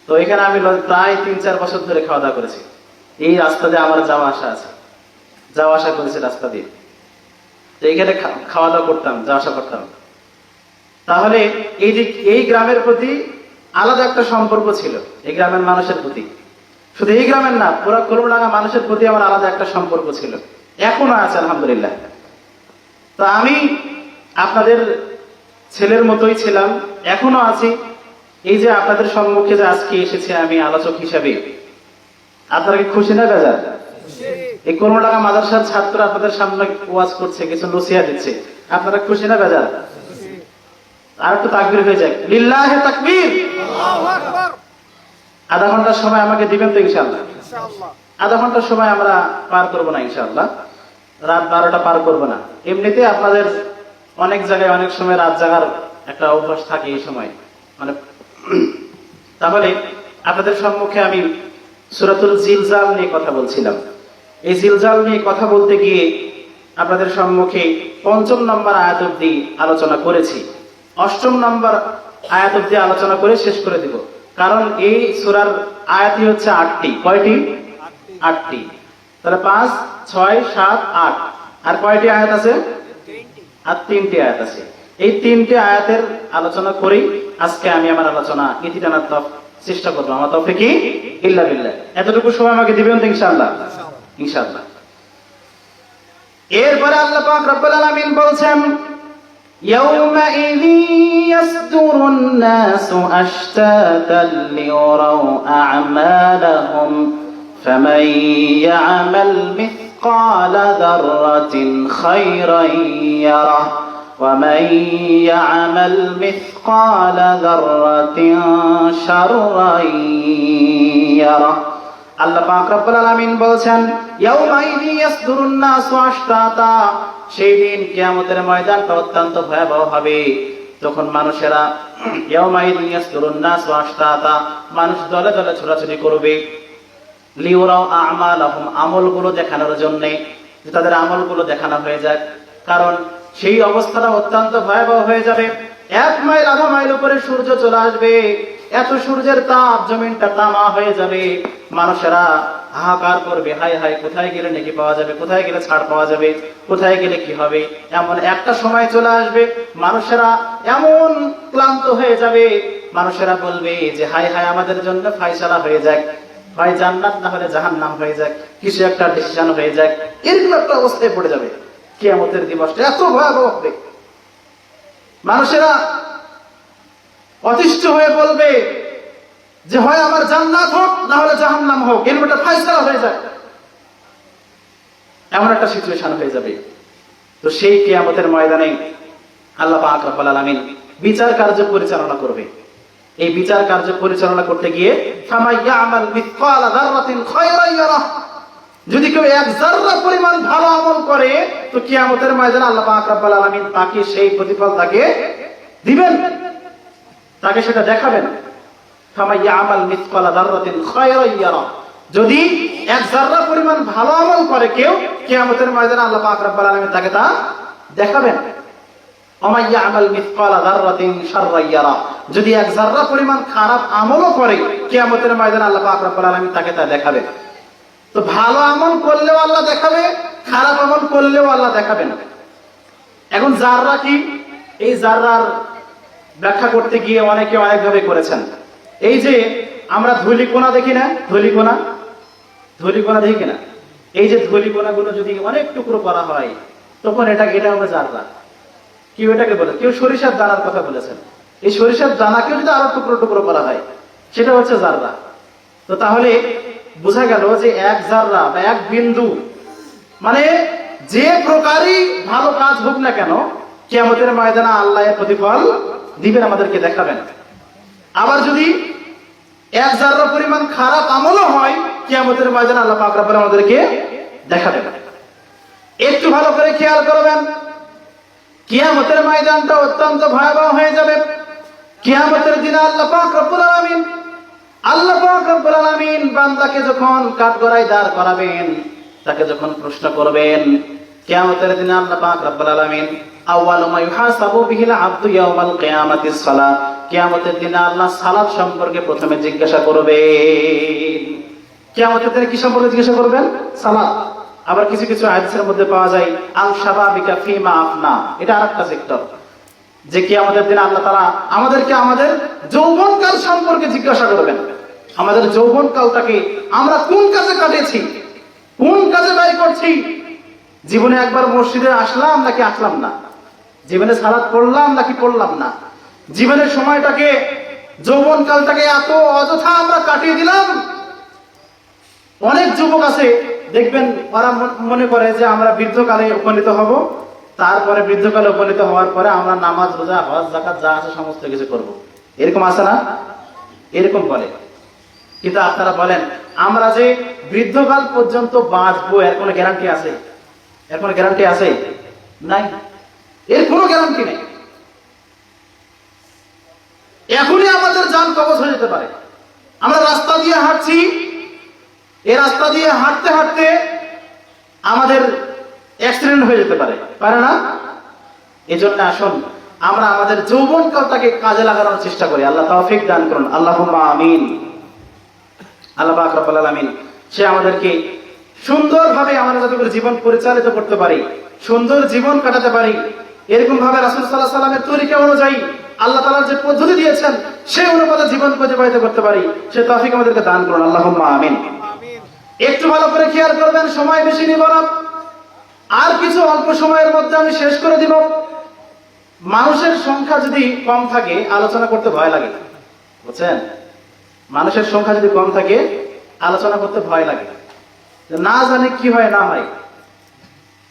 তো এখানে আমি প্রায় 3-4 বছর ধরে খাওয়া দাওয়া করেছি। এই রাস্তা দিয়ে আমার যাওয়া আসা করেছি রাস্তা দিয়ে। তো এইখানে খাওয়া দাওয়া করতাম, যাওয়া আসা করতাম। তাহলে এই গ্রামের প্রতি আলাদা একটা সম্পর্ক ছিল, এই গ্রামের মানুষের প্রতি। শুধু এই গ্রামের না, পুরো কলমডাঙ্গা মানুষের প্রতি আমার আলাদা একটা সম্পর্ক ছিল, এখনো আছে আলহামদুলিল্লাহ। তো আমি আপনাদের ছেলের মতোই ছিলাম, এখনো আছি। এই যে আপনাদের সম্মুখে যে আজকে এসেছি আমি আলোচক হিসাবে, আপনারা কি খুশি না বেজার? এই কলমডাঙ্গা মাদ্রাসার ছাত্র আপনাদের সামনে ওয়াজ করছে, কিছু নসিহত দিচ্ছে, আপনারা খুশি না বেজার? আর একটু তাকবীর হয়ে যায়, লিল্লাহে তাকবীর। আধা ঘন্টার সময় আমাকে দিবেন তো ইনশাআল্লাহ? আধা ঘন্টার সময় আমরা পার করবো না ইনশাআল্লাহ, রাত 12টা পার করবো না। এমনিতে আপনাদের অনেক জায়গায় অনেক সময় রাত জাগার একটা অভ্যাস থাকে এই সময় মানে। তাহলে আপনাদের সম্মুখে আমি সূরাতুল জিলজাল নিয়ে কথা বলছিলাম। এই জিলজাল নিয়ে কথা বলতে গিয়ে আপনাদের সম্মুখে 5ম নম্বর আয়াত অবধি আলোচনা করেছি। 8ম নম্বর আয়াত অবধি আলোচনা করে শেষ করে দিব, কারণ এই সূরার আয়াতই হচ্ছে 8টি। কয়টি? 8টি। তাহলে 5, 6, 7, 8। আর কয়টি আয়াত আছে? আর 3টি আয়াত আছে। এই 3টি আয়াতের আলোচনা করেই আজকে আমি আমার আলোচনা ইতি টানার চেষ্টা করবো। আমার তৌফিক ইল্লা বিল্লাহ। এতটুকু সময় আমাকে দিবেন তো ইনশাআল্লাহ? ইনশাআল্লাহ। এরপরে আল্লাহ পাক রব্বুল আলামিন বলছেন, ইয়াউমাইযিন يصدر الناس أشتاتا ليروا أعمالهم فمن يعمل مثقال ذرة خيرا يره ومن يعمل مثقال ذرة شرا يره আল্লাহ পাক রব্বুল আলামিন বলেছেন ইয়াউমাইযি ইয়াসদুরুন নাসু আশতাতা, সেই দিন কিয়ামতের ময়দানটা অত্যন্ত ভয়াবহ হবে। তখন মানুষেরা ইয়াউমাইযি ইয়াসদুরুন নাসু আশতাতা, মানুষ দলে দলে ছোটাছুটি করবে। লিউরাউ আমালাহুম, আমলগুলো দেখানোর জন্য, যে তাদের আমলগুলো দেখানো হয়ে যায়। কারণ সেই অবস্থাটা অত্যন্ত ভয়াবহ হয়ে যাবে। 1 মাইল আধা মাইল উপরে সূর্য চলে আসবে, এত সূর্যের তাপ, জমিনটা তামা হয়ে যাবে। মানুষেরা হাহাকার করবে, হায় হায় কোথায় গেলে নেকি পাওয়া যাবে, কোথায় গেলে ছাড় পাওয়া যাবে, কোথায় গেলে কি হবে। এমন একটা সময় চলে আসবে, মানুষেরা এমন ক্লান্ত হয়ে যাবে, মানুষেরা বলবে যে হায় হায় আমাদের জন্য ফায়সালা হয়ে যাক, হয় জান্নাত না হলে জাহান্নাম হয়ে যাক, কিছু একটা ডিসিশন হয়ে যাক। এরকম একটা অবস্থায় পড়ে যাবে। কিয়ামতের দিবসটা এত ভয়াবহ হবে, মানুষেরা অতিষ্ঠ হয়ে বলবে যে হয় আমার জান্নাত হোক না হলে জাহান্নাম হোক, এরকম একটা ফায়সালা হয়ে যায়। এমন একটা সিচুয়েশন হয়ে যাবে। তো সেই কিয়ামতের ময়দানে আল্লাহ পাক রব্বুল আলামিন বিচার কার্য পরিচালনা করবে। এই বিচার কার্য পরিচালনা করতে গিয়ে ফামাইয়ামাল মিসকালা যাররাতিন খায়রান ইয়ারাহ, যদি কেউ 1 যাররা পরিমাণ ভালো আমল করে তো কিয়ামতের ময়দানে আল্লাহ পাক রব্বুল আলামিন তাকে সেই প্রতিফল তাকে দিবেন, তাকে সেটা দেখাবেন। ফামাইয়ামাল মিসকালা যাররাতিন খায়রান ইয়ারাহ, যদি 1 যাররা পরিমাণ ভালো আমল করে কেউ, কিয়ামতের ময়দানে আল্লাহ পাক রব্বুল আলামিন তাকে তা দেখাবেন। ওমাইয়ামাল মিসকালা যাররাতিন শাররান ইয়ারাহ, যদি 1 যাররা পরিমাণ খারাপ আমলও করে কিয়ামতের ময়দানে আল্লাহ পাক রব্বুল আলামিন তাকে তা দেখাবেন। তো ভালো আমল করলেও আল্লাহ দেখাবে, খারাপ আমল করলেও আল্লাহ দেখাবেন। এখন যাররা কি, এই যাররার ব্যাখ্যা করতে গিয়ে অনেকে অনেকভাবে করেছেন। এই যে আমরা ধূলিকণা দেখি না, ধূলিকণা দেখি না, এই যে ধূলিকণাগুলো যদি অনেক টুকরো করা হয় তখন এটা আমরা যাররা। কেউ এটাকে বলে, কেউ সরিষার দানার কথা বলেছেন, এই সরিষার দানাকেও যদি আরো টুকরো টুকরো করা হয় সেটা হচ্ছে যাররা। তো তাহলে বোঝা গেল যে 1 যাররা বা 1 বিন্দু, মানে যে প্রকারই ভালো কাজ হোক না কেন কিয়ামতের ময়দানে আল্লাহ এর প্রতিফল দিবেন, আমাদেরকে দেখাবেন। আবার যদি 1 যাররা পরিমাণ খারাপ আমলও হয় কিয়ামতের ময়দানে আল্লাহ পাক রব্বুল আলামিন আমাদেরকে দেখাবেন। একটু ভালো করে খেয়াল করবেন, কিয়ামতের ময়দানটা অত্যন্ত ভয়াবহ হয়ে যাবে। কিয়ামতের দিনে আল্লাহ পাক রব্বুল আলামিন বান্দাকে যখন কাঠগড়ায় দাঁড় করাবেন, তাকে যখন প্রশ্ন করবেন, কিয়ামতের দিনে আল্লাহ পাক রব্বুল আলামিন আউয়ালু মা ইউহাসাবু বিহিল আবদু ইয়াউমাল কিয়ামাতিস সালাত, কিয়ামতের দিনে আল্লাহ সালাত সম্পর্কে প্রথমে জিজ্ঞাসা করবেন। কিয়ামতের দিনে কি সম্পর্কে জিজ্ঞাসা করবেন? সালাত। আবার কিছু কিছু হাদিসের মধ্যে পাওয়া যায় আল শাবাবিকা ফিমা আফনা, এটা আরেকটা সেক্টর, যে কিয়ামতের দিনে আল্লাহ তাআলা আমাদেরকে আমাদের যৌবনকাল সম্পর্কে জিজ্ঞাসা করবেন। আমাদের যৌবনকালটাকে আমরা কোন কাজে কাটিয়েছি, কোন কাজে ব্যয় করছি। জীবনে একবার মসজিদে আসলাম নাকি আসলাম না, জীবনে সালাত পড়লাম নাকি পড়লাম না, জীবনের সময়টাকে, যৌবনকালটাকে এত অযথা আমরা কাটিয়ে দিলাম। অনেক যুবক আছে দেখবেন, ওরা মনে করে যে আমরা বৃদ্ধকালে উপনীত হব, তারপরে বৃদ্ধকালে উপনীত হওয়ার পরে আমরা নামাজ, রোজা, হজ, যাকাত যা আছে সমস্ত কিছু করব। এরকম আছে না? এরকম বলে। কিন্তু আপনারা বলেন, আমরা যে বৃদ্ধকাল পর্যন্ত বাঁচবো এর কোনো গ্যারান্টি আছে? এর কোনো গ্যারান্টি আছে? নাই, এর কোনো গ্যারান্টি নেই। এখনই আমাদের জান কবজ হয়ে যেতে পারে। আমরা রাস্তা দিয়ে হাঁটছি, এই রাস্তা দিয়ে হাঁটতে হাঁটতে আমাদের অ্যাক্সিডেন্ট হয়ে যেতে পারে, পারে না? এজন্য আসুন আমরা আমাদের যৌবনকালটাকে কাজে লাগানোর চেষ্টা করি। আল্লাহ তৌফিক দান করুন, আল্লাহুম্মা আমিন। আল্লাহ পাক রব্বুল আলামিন সে আমাদেরকে সুন্দরভাবে আমরা যাতে করে জীবন পরিচালিত করতে পারি, সুন্দর জীবন কাটাতে পারি, এরকম ভাবে রাসূল সাল্লাল্লাহু আলাইহি ওয়াসাল্লামের তরিকা অনুযায়ী আল্লাহ তাআলা যে পদ্ধতি দিয়েছেন সেই অনুপাতে জীবন পরিচালিত করতে পারি, সে তৌফিক আমাদেরকে দান করুন, আল্লাহুম্মা আমিন। একটু ভালো করে খেয়াল করবেন, সময় বেশি নিব না, আর কিছু অল্প সময়ের মধ্যে আমি শেষ করে দিব। মানুষের সংখ্যা যদি কম থাকে আলোচনা করতে ভয় লাগে, বুঝছেন? মানুষের সংখ্যা যদি কম থাকে আলোচনা করতে ভয় লাগে, না জানে কি হয় না হয়।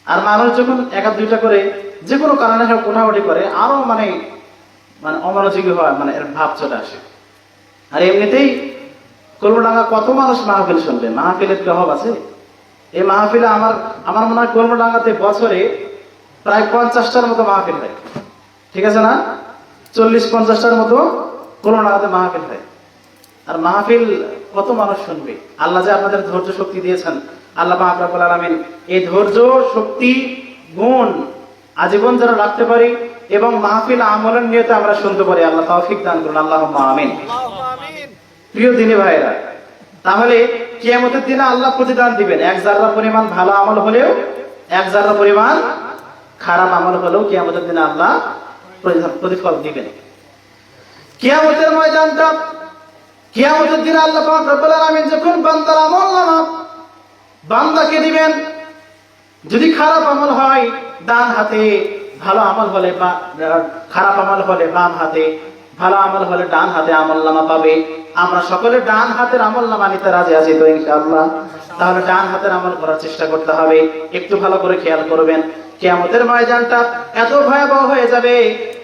আর মানুষ যখন একা দুইটা করে যে কোনো কারণে কোঠাকুটি করে আরো মানে অমনোযোগী হয়, মানে এর ভাব চলে আসে। আর এমনিতেই কলমডাঙ্গা কত মানুষ মাহফিল শুনবে, মাহফিলের কি অভাব আছে? এই মাহফিলে আমার মনে হয় কলমডাঙ্গাতে বছরে প্রায় 50টার মতো মাহফিল হয়, ঠিক আছে না? 40-50টার মতো কলমডাঙ্গাতে মাহফিল হয়। আর মাহফিল কত মানুষ শুনবে? আল্লাহ যে আপনাদের ধৈর্য শক্তি দিয়েছেন, আল্লাহ পাক রব্বুল আলামিন এই ধৈর্য শক্তি গুণ আজীবন যেন রাখতে পারি এবং মাহফিল আমলের নিয়তে আমরা শুনতে পারি, আল্লাহ তৌফিক দান করুন, আল্লাহুম্মা আমিন। প্রিয় দিনী ভাইরা, তাহলে কিয়ামতের দিনে আল্লাহ প্রতিদান দিবেন। এক জাররা পরিমাণ ভালো আমল হলেও, এক জাররা পরিমাণ খারাপ আমল হলেও কিয়ামতের দিনে আল্লাহ প্রতিফল দিবেন। কিয়ামতের ময়দানটা, কিয়ামতের দিনে আল্লাহ পাক রব্বুল আলামিন যখন বান্দার আমলনামা বান্দাকে দিবেন, যদি খারাপ আমল হয় ডান হাতে, ভালো আমল হলে বা খারাপ আমল হলে বাম হাতে, ভালো আমল হলে ডান হাতে আমলনামা পাবে। আমরা সকলে ডান হাতের আমলনামা নিতে রাজি আছি তো ইনশাআল্লাহ? তাহলে ডান হাতের আমল করার চেষ্টা করতে হবে। একটু ভালো করে খেয়াল করবেন, কিয়ামতের ময়দানটা এত ভয়াবহ হয়ে যাবে,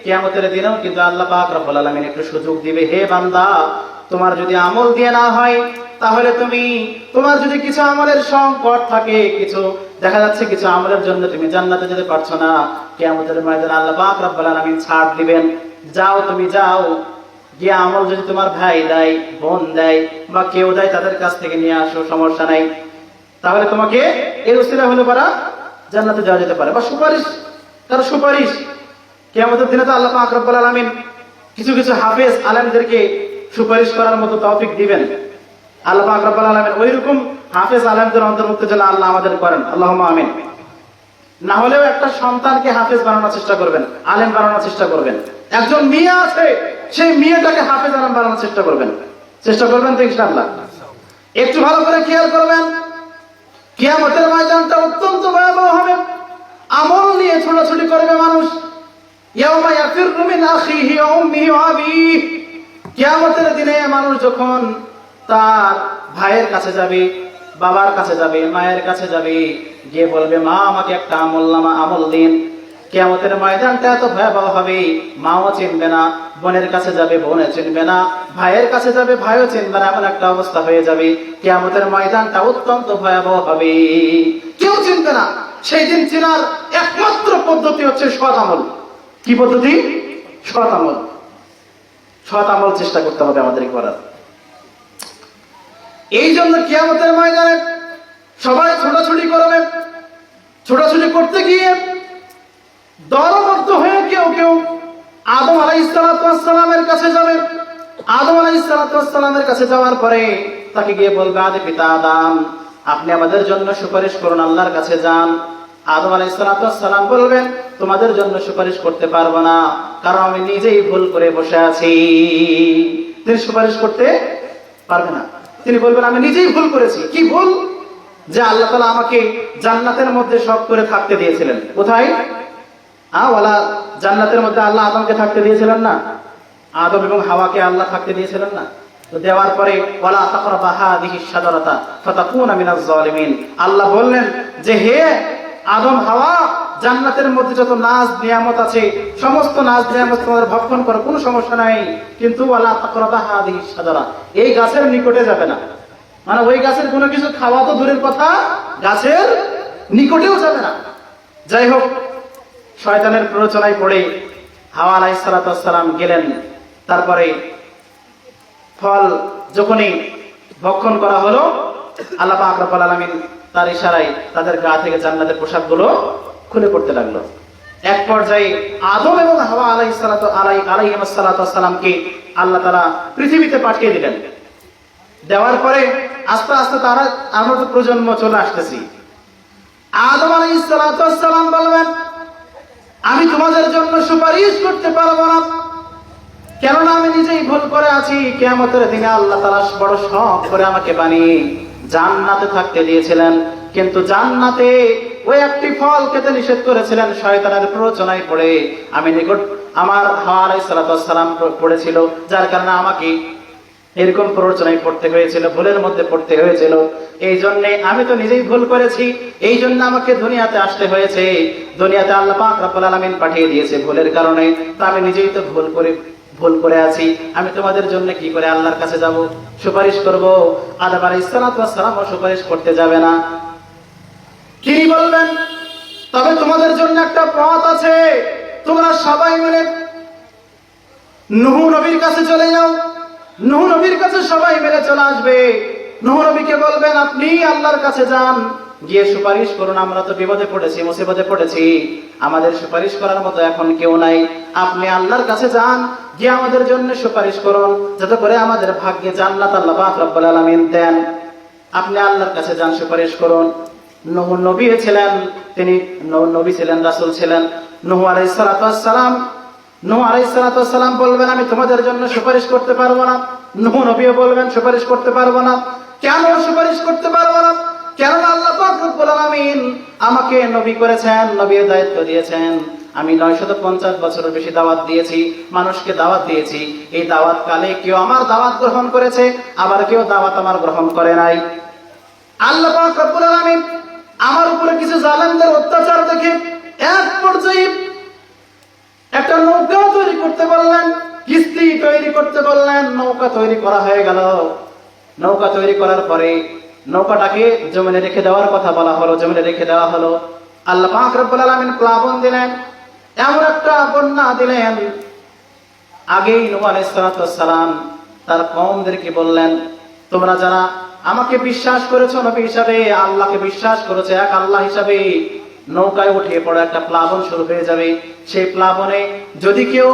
কিয়ামতের দিনেও কিন্তু আল্লাহ পাক রব্বুল আলামিন একটু সুযোগ দিবে, হে বান্দা তোমার যদি আমল দিয়ে না হয়, তাহলে তোমার যদি কিছু আমলের সংকট থাকে, কিছু দেখা যাচ্ছে কিছু আমলের জন্য তুমি জান্নাতে যেতে পারছো না, কিয়ামতের ময়দানে আল্লাহ পাক রব্বুল আলামিন ছাড় দিবেন, যাও তুমি যাও, গিয়ে আমল যদি তোমার ভাই দেয়, বোন দেয় বা কেউ দেয় তাদের কাছ থেকে নিয়ে আসো, সমস্যা নাই। তাহলে তোমাকে এই উসিলা হলে পারা জান্নাতে যাওয়া যেতে পারে। বা সুপারিশ, তার সুপারিশ কিয়ামতের দিনে তো আল্লাহ পাক রব্বুল আলামিন কিছু কিছু হাফেজ আলেমদেরকে সুপারিশ করার মতো তৌফিক দিবেন। আল্লাহ পাক রব্বুল আলামিন ওইরকম হাফেজ আলেমদের অন্তর্ভুক্ত যেন আল্লাহ আমাদের করেন, আল্লাহুম্মা আমিন। না হলেও একটা সন্তানকে হাফেজ বানানোর চেষ্টা করবেন, আলেম বানানোর চেষ্টা করবেন। একজন মেয়ে আছে, সেই মেয়েটাকে হাফেজ আলেম বানানোর চেষ্টা করবেন তো ইনশাআল্লাহ। একটু ভালো করে খেয়াল করবেন, কিয়ামতের ময়দানটা অত্যন্ত ভয়াবহ হবে। আমল নিয়ে ছোটাছুটি করবে মানুষ। ইয়াউমা ইয়াফিরু মিন আখিহি ওয়া উম্মিহি ওয়া আবিহি, কিয়ামতের দিনে মানুষ যখন তার ভাইয়ের কাছে যাবে, বাবার কাছে যাবে, মায়ের কাছে যাবে, গিয়ে বলবে মা আমাকে একটা আমল দিন। কিয়ামতের ময়দানটা এত ভয়াবহ হবে, মাও চিনবে না, বোনের কাছে যাবে বোনে চিনবে না, ভাইয়ের কাছে যাবে ভাইও চিনবে না, এমন একটা অবস্থা হয়ে যাবে। কিয়ামতের ময়দানটা অত্যন্ত ভয়াবহ হবে, কেউ চিনবে না। সেই দিন চেনার একমাত্র পদ্ধতি হচ্ছে সৎ আমল। কি পদ্ধতি? সৎ আমল। সৎ আমল চেষ্টা করতে হবে আমাদের করার। এই জন্য কিয়ামতের ময়দানে সবাই ছোটাছুটি করবে। ছোটাছুটি করতে গিয়ে দলবদ্ধ হয়ে কেউ কেউ আদম আলাইহিস সালামের কাছে যাবে। আদম আলাইহিস সালামের কাছে যাওয়ার পরে তাকে গিয়ে বলবে, আদি পিতা আদম, আপনি আমাদের জন্য সুপারিশ করুন, আল্লাহর কাছে যান। আদম আলাইহিস সালাম বলবেন, তোমাদের জন্য সুপারিশ করতে পারবো না, কারণ আমি নিজেই ভুল করে বসে আছি। তিনি সুপারিশ করতে পারবে না। তিনি বলবেন, আমি নিজেই ভুল করেছি। কি ভুল? যে আল্লাহ তাআলা আমাকে জান্নাতের মধ্যে শখ করে থাকতে দিয়েছিলেন। কোথায়? ওয়ালা জান্নাতের মধ্যে আল্লাহ আদমকে থাকতে দিয়েছিলেন না? আদম এবং হাওয়াকে আল্লাহ থাকতে দিয়েছিলেন না? তো দেওয়ার পরে ওয়ালা তাকরাবা হাযিহিশ শাজারাতা ফাতাকুনা মিনাজ জালিমিন, আল্লাহ বললেন যে হে আদম হাওয়া, জান্নাতের মধ্যে যত নাজ নিয়ামত আছে সমস্ত নাজ নিয়ামত তোমাদের ভক্ষণ করো, কোনো সমস্যা নাই, কিন্তু ওয়ালা তাকরাবা হাযিহিশ শাজারা, এই গাছের নিকটে যাবে না। মানে ওই গাছের কোনো কিছু খাওয়া তো দূরের কথা, গাছের নিকটেও যাবে না। যাই হোক, শয়তানের প্ররোচনায় পড়ে হাওয়া আলাইহিস সালাম গেলেন। তারপরে ফল যখনই ভক্ষণ করা হলো, আল্লাহ পাক রব্বুল আলামিন তার ইশারায় তাদের গা থেকে জান্নাতের পোশাকগুলো খুলে পড়তে লাগলো। এক পর্যায়ে আদম এবং হাওয়া আলাইহিস সালামকে আল্লাহ তাআলা পৃথিবীতে পাঠিয়ে দিলেন। দেওয়ার পরে আস্তে আস্তে তারা আমরা তো প্রজন্ম চলে আসতেছি। আদম আলাইহিস সালাম বলবেন, আমি তোমাদের জন্য সুপারিশ করতে পারবো না, কেননা আমি নিজেই ভুল করে আছি। কিয়ামতের দিনে আল্লাহ তাআলা বড় শখ করে আমাকে বানিয়ে জান্নাতে থাকতে দিয়েছিলেন, কিন্তু জান্নাতে ওই একটি ফল খেতে নিষেধ করেছিলেন। শয়তানের প্ররোচনায় পড়ে আমি আমার হাওয়া আলাইহিস সালাম পড়েছিল, যার কারণে আমাকে এরকম প্ররোচনায় পড়তে হয়েছিল, ভুলের মধ্যে পড়তে হয়েছিল। এই জন্য আমি তো নিজেই ভুল করেছি, এই জন্য আমাকে দুনিয়াতে আসতে হয়েছে। দুনিয়াতে আল্লাহ পাক রব্বুল আলামিন পাঠিয়ে দিয়েছে ভুলের কারণে। তো আমি নিজেই তো ভুল করে আছি। আমি তোমাদের জন্য কি করে আল্লাহর কাছে যাব, সুপারিশ করব? আদম আলাইহিস সালামও সুপারিশ করতে যাবে না। কি বলবেন? তবে তোমাদের জন্য একটা পথ আছে, তোমরা সবাই মিলে নূহ নবীর কাছে চলে যাও। নূহ নবীর কাছে সবাই মিলে চলে আসবে। নূহ নবীকে বলবেন, আপনি আল্লাহর কাছে যান, গিয়ে সুপারিশ করুন। আমরা তো বিপদে পড়েছি, মুসিবতে পড়েছি, আমাদের সুপারিশ করার মতো এখন কেউ নাই। আপনি আল্লাহর কাছে যান, গিয়ে আমাদের জন্য সুপারিশ করুন, যাতে করে আমাদের ভাগ্যে জান্নাত আল্লাহ পাক রব্বুল আলামিন দেন। আপনি আল্লাহর কাছে যান, সুপারিশ করুন। নূহ নবী ছিলেন, তিনি নবী ছিলেন, রাসূল ছিলেন। নূহ আলাইহিস সালাম বলবেন, আমি তোমাদের জন্য সুপারিশ করতে পারবো না। নূহ নবীও বলবেন, সুপারিশ করতে পারবো না। কেন সুপারিশ করতে পারবো না? কেননা আল্লাহ পাক রব্বুল আলামিন আমাকে নবী করেছেন, নবীর দায়িত্ব দিয়েছেন। আমি 950 বছরের বেশি দাওয়াত দিয়েছি, মানুষকে দাওয়াত দিয়েছি। এই দাওয়াত কালে কেউ আমার দাওয়াত গ্রহণ করেছে, আবার কেউ দাওয়াত আমার গ্রহণ করে নাই। আল্লাহ পাক রব্বুল আলামিন আমার উপরে কিছু জালেমদের অত্যাচার দেখে এক পর্যায়ে একটা নৌকা তৈরি করতে বললেন, কিস্তি তৈরি করতে বললেন। নৌকা তৈরি করা হয়ে গেল। নৌকা তৈরি করার পরে নৌকাটাকে জমিনে রেখে দেওয়ার কথা বলা হলো, জমিনে রেখে দেওয়া হলো। আল্লাহ পাক রব্বুল আলামিন প্লাবন দিলেন, এমন একটা বন্যা দিলেন। আগেই নূহ আলাইহিস সালাম তার কওমদেরকে বললেন, তোমরা যারা আমাকে বিশ্বাস করেছো নবী হিসাবে, আল্লাহকে বিশ্বাস করেছো এক আল্লাহ হিসাবে, নৌকায় উঠে পড়ে একটা প্লাবন শুরু হয়ে যাবে। সেই প্লাবনে যদি কেউ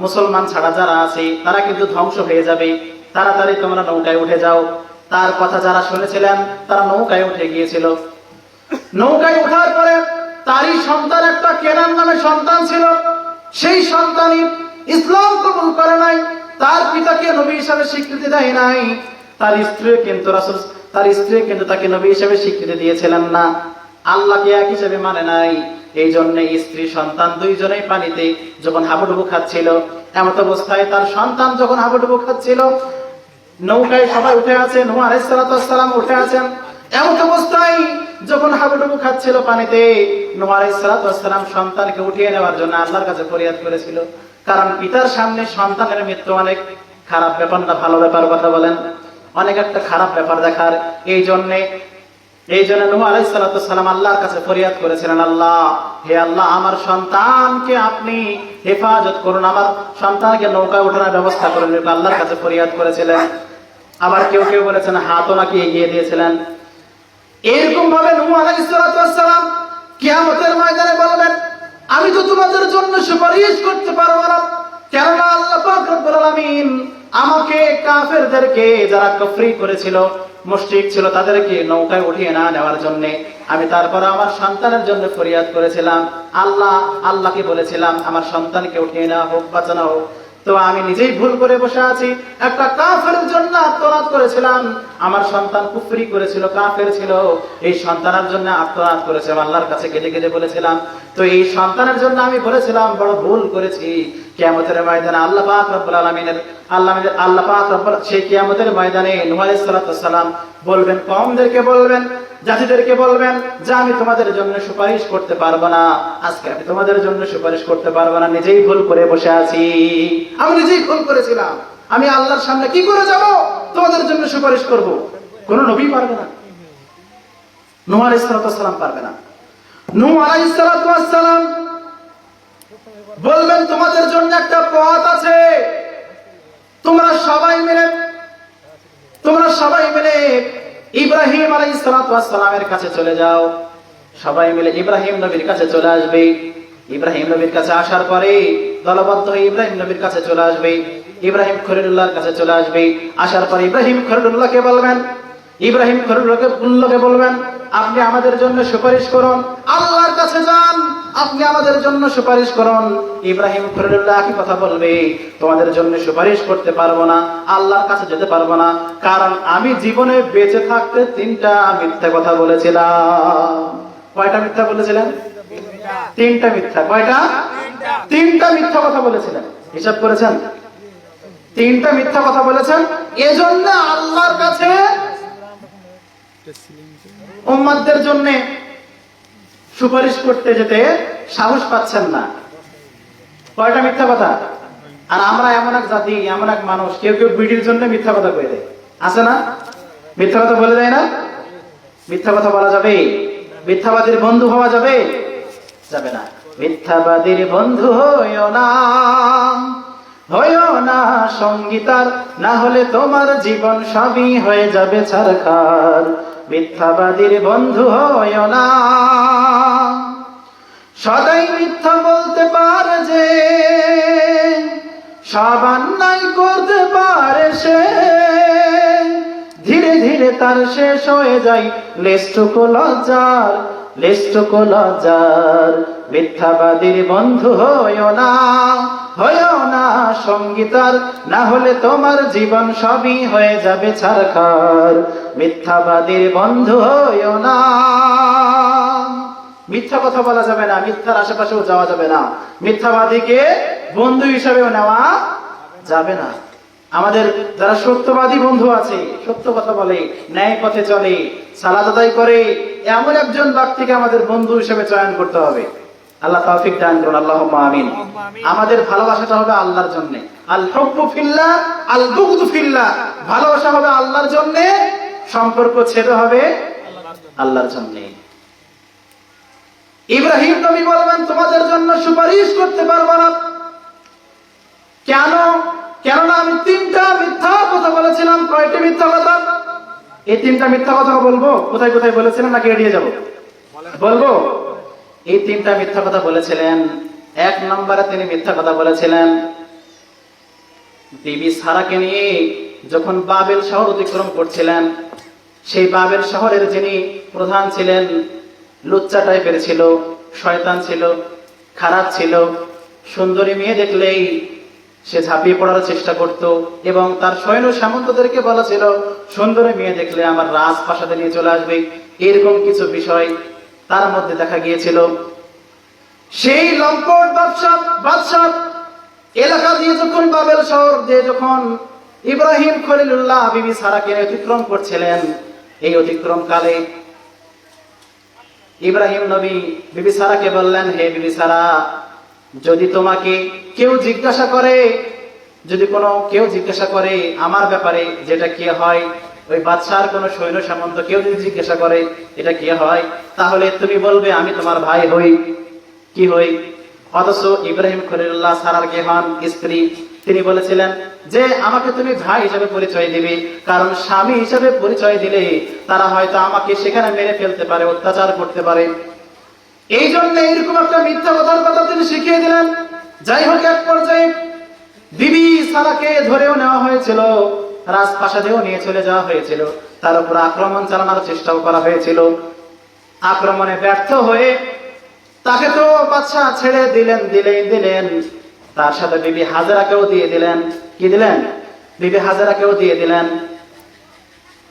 মুসলমান ছাড়া যারা আছে তারা কিন্তু ধ্বংস হয়ে যাবে। তাড়াতাড়ি তোমরা নৌকায় উঠে যাও। তার কথা যারা শুনেছিলেন তারা নৌকায় উঠে গিয়েছিল। নৌকায় ওঠার পরে তারই সন্তান, একটা কেনান নামে সন্তান ছিল। সেই সন্তানই ইসলাম কবুল করে নাই, তার পিতাকে নবী হিসাবে স্বীকৃতি দেয় নাই। তার স্ত্রী কিন্তু তাকে নবী হিসাবে স্বীকৃতি দিয়েছিলেন না, আল্লাহকে এক হিসেবে মানে নাই। এই জন্য স্ত্রী সন্তান দুইজনেই পানিতে যখন হাবুডুবু খাচ্ছিল, এমত অবস্থায় তার সন্তান যখন হাবুডুবু খাচ্ছিল, নৌকায় সবাই উঠে আছে, নূহ আলাইহিস সালাম উঠে আছেন। এমত অবস্থায় যখন হাবুডুবু খাচ্ছিল পানিতে, নূহ আলাইহিস সালাম সন্তানকে উঠিয়ে নেওয়ার জন্য আল্লাহর কাছে ফরিয়াদ করেছিল। কারণ পিতার সামনে সন্তানের মৃত্যু অনেক খারাপ ব্যাপার না ভালো ব্যাপার? কথা বলেন, অনেক একটা খারাপ ব্যাপার দেখার। এই জন্য নূহ আলাইহিস সালাম আল্লাহর কাছে ফরিয়াদ করেছিলেন, আল্লাহ, হে আল্লাহ, আমার সন্তানকে আপনি হেফাজত করুন, আমার সন্তানকে নৌকায় ওঠানোর ব্যবস্থা করুন। আল্লাহর কাছে ফরিয়াদ করেছিলেন। আবার কেউ কেউ বলেছেন হাতও নাকি এগিয়ে দিয়েছিলেন। এরকম ভাবে নূহ আলাইহিস সালাম কিয়ামতের ময়দানে বলবেন, আমি তো তোমাদের জন্য সুপারিশ করতে পারবো না, কেননা আল্লাহ পাক রব্বুল আলামিন আমাকে কাফেরদেরকে, যারা কুফরি করেছিল, মুশরিক ছিল, তাদেরকে নৌকায় উঠিয়ে না নেওয়ার জন্য আমি তারপর আমার সন্তানের জন্য ফরিয়াদ করেছিলাম। আল্লাহকে বলেছিলাম আমার সন্তানকে উঠিয়ে নেওয়া হোক, বাঁচানো হোক। তো আমি নিজেই ভুল করে বসে আছি, একটা কাফেরের জন্য আত্মনাদ করেছিলাম। আমার সন্তান কুফরি করেছিল, কাফের ছিল, এই সন্তানের জন্য আত্মনাদ করেছিলাম, আল্লাহর কাছে কেঁদে কেঁদে বলেছিলাম। তো এই সন্তানের জন্য আমি বলেছিলাম বড় ভুল করেছি। কিয়ামতের ময়দানে আল্লাহ পাক রব্বুল আলামিনের সেই কিয়ামতের ময়দানে নূহ আলাইহিস সালাম বলবেন, কওমদেরকে বলবেন, জাতিদেরকে বলবেন যে আমি তোমাদের জন্য সুপারিশ করতে পারবো না, আজকে আমি তোমাদের জন্য সুপারিশ করতে পারবো না, নিজেই ভুল করে বসে আছি, আমি নিজেই ভুল করেছিলাম। আমি আল্লাহর সামনে কি করে যাব তোমাদের জন্য সুপারিশ করব? কোন নবী পারবে না, নূহ আলাইহিস সালাম পারবে না। নূহ আলাইহিস সালাম বলবেন, তোমাদের জন্য একটা পথ আছে, তোমরা সবাই মিলে ইব্রাহিম আলাইহিস সালামের কাছে চলে যাও। সবাই মিলে ইব্রাহিম নবীর কাছে চলে আসবে। ইব্রাহিম নবীর কাছে আসার পরে দলবদ্ধ হয়ে ইব্রাহিম নবীর কাছে চলে আসবে। ইব্রাহিম খলিলুল্লাহর কাছে চলে আসবে। আসার পরে ইব্রাহিম খলিলুল্লাহকে বলবেন, আপনি আমাদের জন্য সুপারিশ করুন, আল্লাহর কাছে যান, আপনি আমাদের জন্য সুপারিশ করুন। ইব্রাহিম খলিলুল্লাহ কি কথা বলবে, তোমাদের জন্য সুপারিশ করতে পারবো না, আল্লাহর কাছে যেতে পারবো না, কারণ আমি জীবনে বেঁচে থাকতে 3টা মিথ্যা কথা বলেছিলাম। কয়টা মিথ্যা বলেছিলেন? 3টা মিথ্যা। কয়টা? তিনটা মিথ্যা কথা বলেছিলেন। হিসাব করেছেন? তিনটা মিথ্যা কথা বলেছেন। এজন্য আল্লাহর কাছে উম্মতদের জন্য সুপারিশ করতে যেতে সাহস পাচ্ছেন না। কয়টা মিথ্যা কথা? আর আমরা এমন এক জাতি, এমন এক মানুষ, কেউ কেউ বিডির জন্য মিথ্যা কথা বলে দেয়, আছে না? মিথ্যা কথা বলে দেয় না? মিথ্যা কথা বলা যাবে? মিথ্যাবাদীর বন্ধু হওয়া যাবে? যাবে না। মিথ্যাবাদীর বন্ধু হইও না, হইও না সঙ্গীতার, না হলে তোমার জীবন সবই হয়ে যাবে ছারখার। মিথ্যাবাদীর বন্ধু হইও না। সদাই মিথ্যা বলতে পারে যে, সব অন্যায় করতে পারে সে, ধীরে ধীরে তার শেষ হয়ে যায় লেশটুকু লজ্জার, লেশটুকু লজ্জার। মিথ্যাবাদীর বন্ধু হইও না, হইও না সঙ্গীতার, না হলে তোমার জীবন সবই হয়ে যাবে ছারখার। মিথ্যাবাদীর বন্ধু হইও না। মিথ্যা কথা বলা যাবে না, মিথ্যার আশেপাশেও যাওয়া যাবে না, মিথ্যাবাদীকে বন্ধু হিসাবেও নেওয়া যাবে না। আমাদের যারা সত্যবাদী বন্ধু আছে, সত্য কথা বলে, ন্যায় পথে চলে, সালাত আদায় করে, এমন একজন ব্যক্তিকে আমাদের বন্ধু হিসেবে চয়ন করতে হবে। আল্লাহ তৌফিক দান করুন, আল্লাহুম্মা আমিন। আমাদের ভালোবাসাটা হবে আল্লাহর জন্য। আল হুব্বু ফিল্লাহ, আল বুগদু ফিল্লাহ। ভালোবাসা হবে আল্লাহর জন্য, সম্পর্ক ছেদ হবে আল্লাহর জন্য। ইব্রাহিম নবী বলবেন, তোমাদের জন্য সুপারিশ করতে পারবো না। কেন? কেননা আমি তিনটা মিথ্যা কথা বলেছিলাম। কয়টি মিথ্যা কথা? এই তিনটা মিথ্যা কথা বলবো? কোথায় কোথায় বলেছিলেন নাকি এড়িয়ে যাব? বলবো। এই তিনটা মিথ্যা কথা বলেছিলেন। এক নম্বরে তিনি মিথ্যা কথা বলেছিলেন বিবি সারাকে নিয়ে যখন বাবেল শহর অতিক্রম করছিলেন। সেই বাবেল শহরের যিনি প্রধান ছিলেন, লুচ্চা টাইপের ছিল, শয়তান ছিল, খারাপ ছিল। সুন্দরী মেয়ে দেখলেই সে ঝাঁপিয়ে পড়ার চেষ্টা করত এবং তার সৈন্য সামন্তদেরকে বলা ছিল, সুন্দরী মেয়ে দেখলে আমার রাজপ্রাসাদে নিয়ে চলে আসবে। এরকম কিছু বিষয় তার মধ্যে দেখা গিয়েছিল। সেই লম্পট বাদশা এলাকা দিয়ে যখন বাবেল শহর দিয়ে যখন ইব্রাহিম খলিলুল্লাহ বিবি সারাকে অতিক্রম করছিলেন, এই অতিক্রম কালে ইব্রাহিম নবী বিবি সারাকে বললেন, হে বিবি সারা, যদি তোমাকে কেউ জিজ্ঞাসা করে, যদি কেউ জিজ্ঞাসা করে আমার ব্যাপারে, যেটা কি হয়, ওই বাদশার কোন সৈন্য সামন্ত কেউ যদি জিজ্ঞাসা করে এটা কি হয়, তাহলে তুমি বলবে আমি তোমার ভাই হই। কি হই? অথচ ইব্রাহিম খলিলুল্লাহ সারার কে হন? স্ত্রী। তিনি বলেছিলেন যে আমাকে তুমি ভাই হিসেবে পরিচয় দিবে, কারণ স্বামী হিসেবে পরিচয় দিলে তারা হয়তো আমাকে সেখানে মেরে ফেলতে পারে, অত্যাচার করতে পারে। এই জন্য এরকম একটা মিথ্যা কথার কথা তিনি শিখিয়ে দিলেন। যাই হোক, এক পর্যায়ে বিবি সারাকে ধরেও নেওয়া হয়েছিল, রাজপ্রাসাদেও নিয়ে চলে যাওয়া হয়েছিল, তার উপর আক্রমণ চালানোর চেষ্টাও করা হয়েছিল। আক্রমণে ব্যর্থ হয়ে তাকে তো বাদশা ছেড়ে দিলেন, তার সাথে বিবি হাজেরাকেও দিয়ে দিলেন। কি দিলেন? বিবি হাজেরাকেও দিয়ে দিলেন।